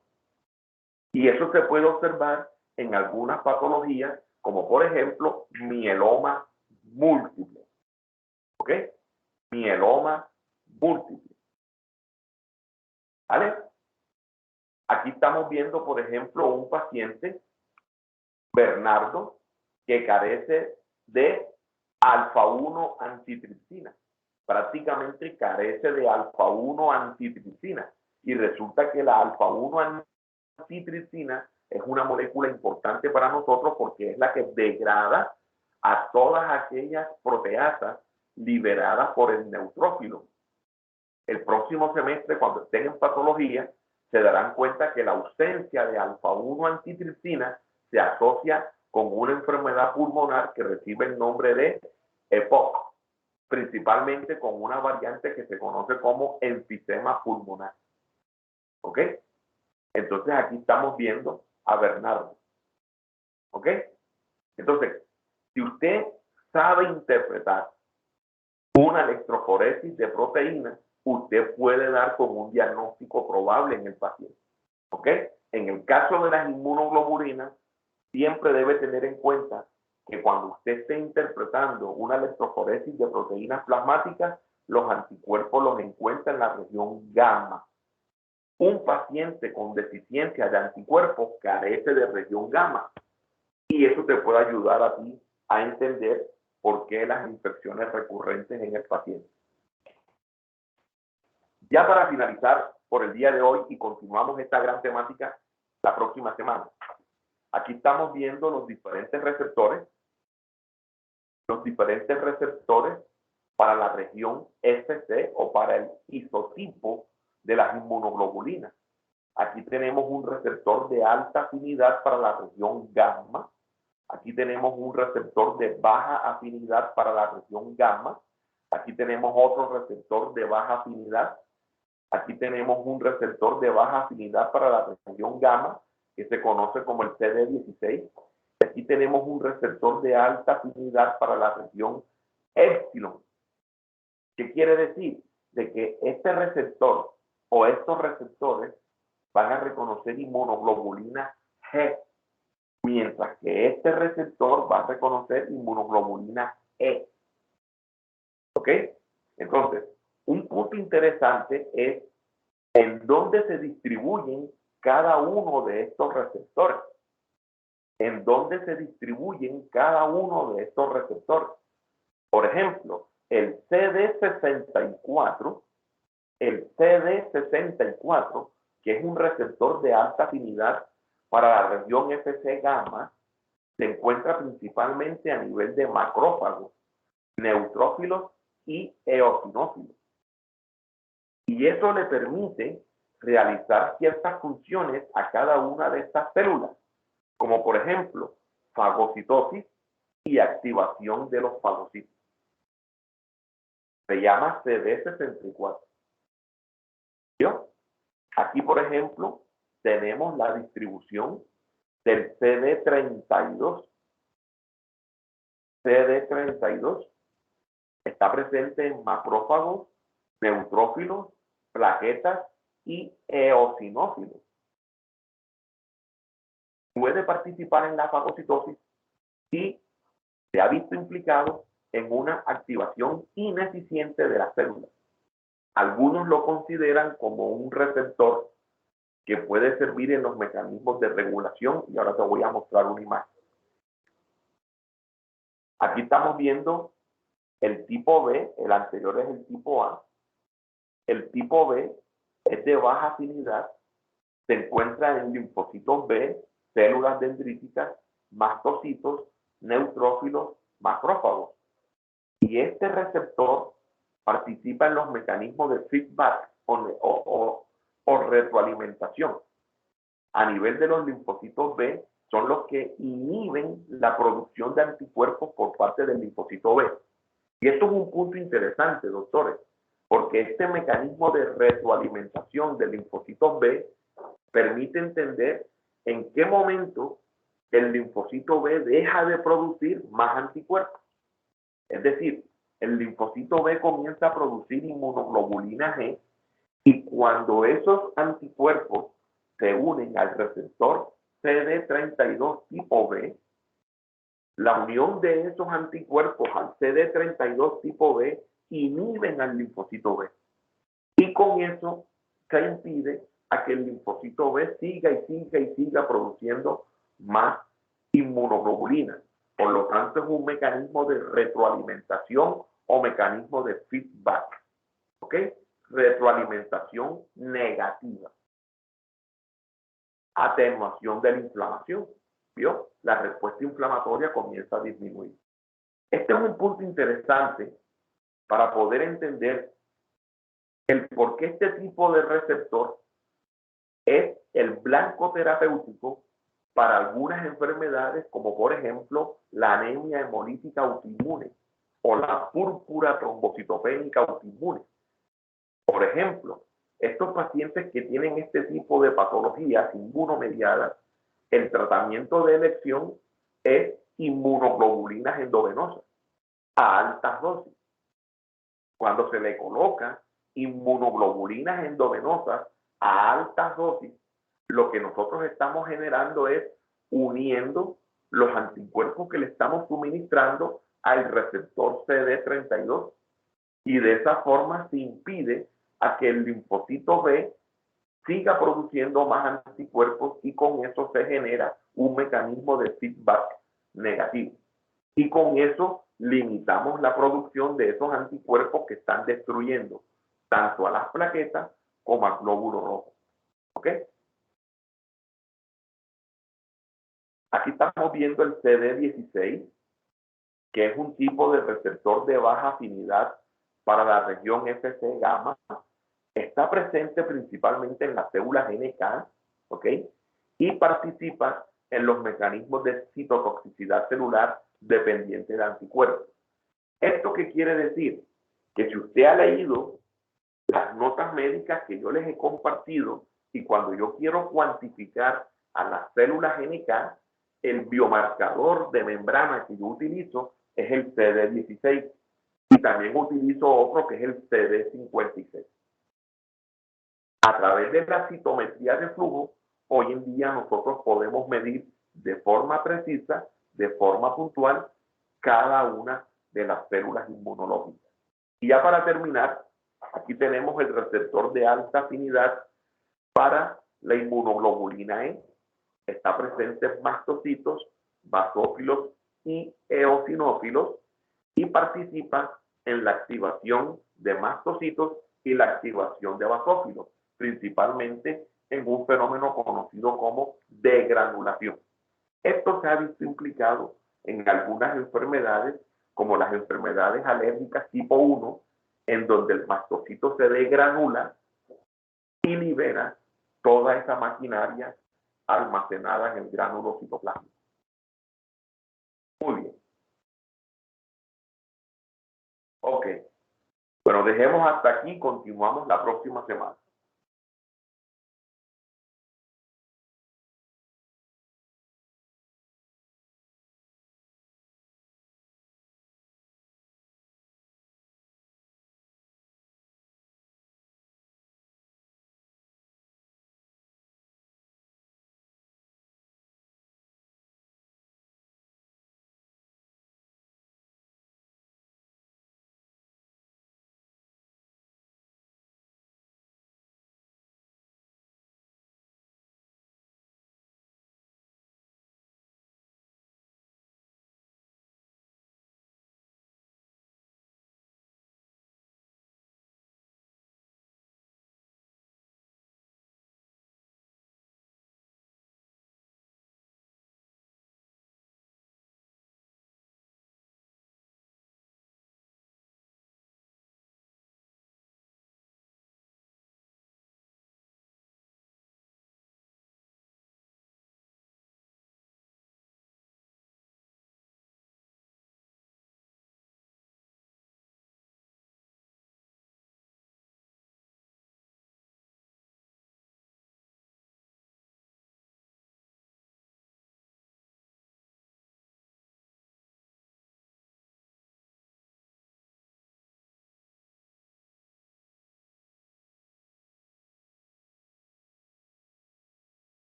Y eso se puede observar en algunas patologías, como por ejemplo mieloma múltiple. ¿Ok? Mieloma múltiple. ¿Vale? Aquí estamos viendo, por ejemplo, un paciente, Bernardo, que carece de alfa-1 antitripsina. Prácticamente carece de alfa-1 antitripsina. Y resulta que la alfa-1 antitripsina es una molécula importante para nosotros porque es la que degrada a todas aquellas proteasas liberadas por el neutrófilo. El próximo semestre, cuando estén en patología, se darán cuenta que la ausencia de alfa-1 antitripsina se asocia con una enfermedad pulmonar que recibe el nombre de EPOC, principalmente con una variante que se conoce como enfisema pulmonar. ¿Ok? Entonces aquí estamos viendo a Bernardo. ¿Ok? Entonces, si usted sabe interpretar una electroforesis de proteínas, usted puede dar con un diagnóstico probable en el paciente. ¿Ok? En el caso de las inmunoglobulinas, siempre debe tener en cuenta que cuando usted esté interpretando una electroforesis de proteínas plasmáticas, los anticuerpos los encuentra en la región gamma. Un paciente con deficiencia de anticuerpos carece de región gamma. Y eso te puede ayudar a ti a entender por qué las infecciones recurrentes en el paciente. Ya para finalizar por el día de hoy y continuamos esta gran temática la próxima semana. Aquí estamos viendo los diferentes receptores para la región FC o para el isotipo de las inmunoglobulinas. Aquí tenemos un receptor de alta afinidad para la región gamma. Aquí tenemos un receptor de baja afinidad para la región gamma. Aquí tenemos otro receptor de baja afinidad. Aquí tenemos un receptor de baja afinidad para la región gamma, que se conoce como el CD16. Aquí tenemos un receptor de alta afinidad para la región épsilon. ¿Qué quiere decir? De que este receptor o estos receptores van a reconocer inmunoglobulina G, mientras que este receptor va a reconocer inmunoglobulina E. ¿Ok? Entonces, un punto interesante es en dónde se distribuyen cada uno de estos receptores. En dónde se distribuyen cada uno de estos receptores. Por ejemplo, el CD64, que es un receptor de alta afinidad para la región Fc gamma, se encuentra principalmente a nivel de macrófagos, neutrófilos y eosinófilos. Y eso le permite realizar ciertas funciones a cada una de estas células, como por ejemplo, fagocitosis y activación de los fagocitos. Se llama CD64. ¿Vio? Aquí, por ejemplo, tenemos la distribución del CD32. CD32 está presente en macrófagos, neutrófilos, plaquetas y eosinófilos. Puede participar en la fagocitosis y se ha visto implicado en una activación ineficiente de las células. Algunos lo consideran como un receptor que puede servir en los mecanismos de regulación, y ahora te voy a mostrar una imagen. Aquí estamos viendo el tipo B, el anterior es el tipo A. El tipo B es de baja afinidad, se encuentra en linfocitos B, células dendríticas, mastocitos, neutrófilos, macrófagos. Y este receptor participa en los mecanismos de feedback o retroalimentación. A nivel de los linfocitos B, son los que inhiben la producción de anticuerpos por parte del linfocito B. Y esto es un punto interesante, doctores, porque este mecanismo de retroalimentación del linfocito B permite entender en qué momento el linfocito B deja de producir más anticuerpos. Es decir, el linfocito B comienza a producir inmunoglobulina G y cuando esos anticuerpos se unen al receptor CD32 tipo B, la unión de esos anticuerpos al CD32 tipo B inhiben al linfocito B. Y con eso se impide a que el linfocito B siga produciendo más inmunoglobulina. Por lo tanto, es un mecanismo de retroalimentación o mecanismo de feedback. ¿Ok? Retroalimentación negativa. Atenuación de la inflamación. ¿Vio? La respuesta inflamatoria comienza a disminuir. Este es un punto interesante para poder entender el por qué este tipo de receptor es el blanco terapéutico para algunas enfermedades, como por ejemplo la anemia hemolítica autoinmune o la púrpura trombocitopénica autoinmune. Por ejemplo, estos pacientes que tienen este tipo de patologías inmunomediadas, el tratamiento de elección es inmunoglobulinas endovenosas a altas dosis. Cuando se le coloca inmunoglobulinas endovenosas a altas dosis, lo que nosotros estamos generando es uniendo los anticuerpos que le estamos suministrando al receptor CD32 y de esa forma se impide a que el linfocito B siga produciendo más anticuerpos y con eso se genera un mecanismo de feedback negativo. Y con eso limitamos la producción de esos anticuerpos que están destruyendo tanto a las plaquetas como al glóbulo rojo. ¿Ok? Aquí estamos viendo el CD16, que es un tipo de receptor de baja afinidad para la región Fc gamma. Está presente principalmente en las células NK, ¿ok? Y participa en los mecanismos de citotoxicidad celular dependiente de anticuerpos. ¿Esto qué quiere decir? Que si usted ha leído las notas médicas que yo les he compartido y cuando yo quiero cuantificar a las células NK, el biomarcador de membrana que yo utilizo es el CD16 y también utilizo otro que es el CD56. A través de la citometría de flujo, hoy en día nosotros podemos medir de forma precisa, de forma puntual, cada una de las células inmunológicas. Y ya para terminar, aquí tenemos el receptor de alta afinidad para la inmunoglobulina E. Está presente en mastocitos, basófilos y eosinófilos y participa en la activación de mastocitos y la activación de basófilos, principalmente en un fenómeno conocido como degranulación. Esto se ha visto implicado en algunas enfermedades, como las enfermedades alérgicas tipo 1, en donde el mastocito se degranula y libera toda esa maquinaria almacenada en el gránulo citoplasmático. Muy bien. Ok. Bueno, dejemos hasta aquí, continuamos la próxima semana.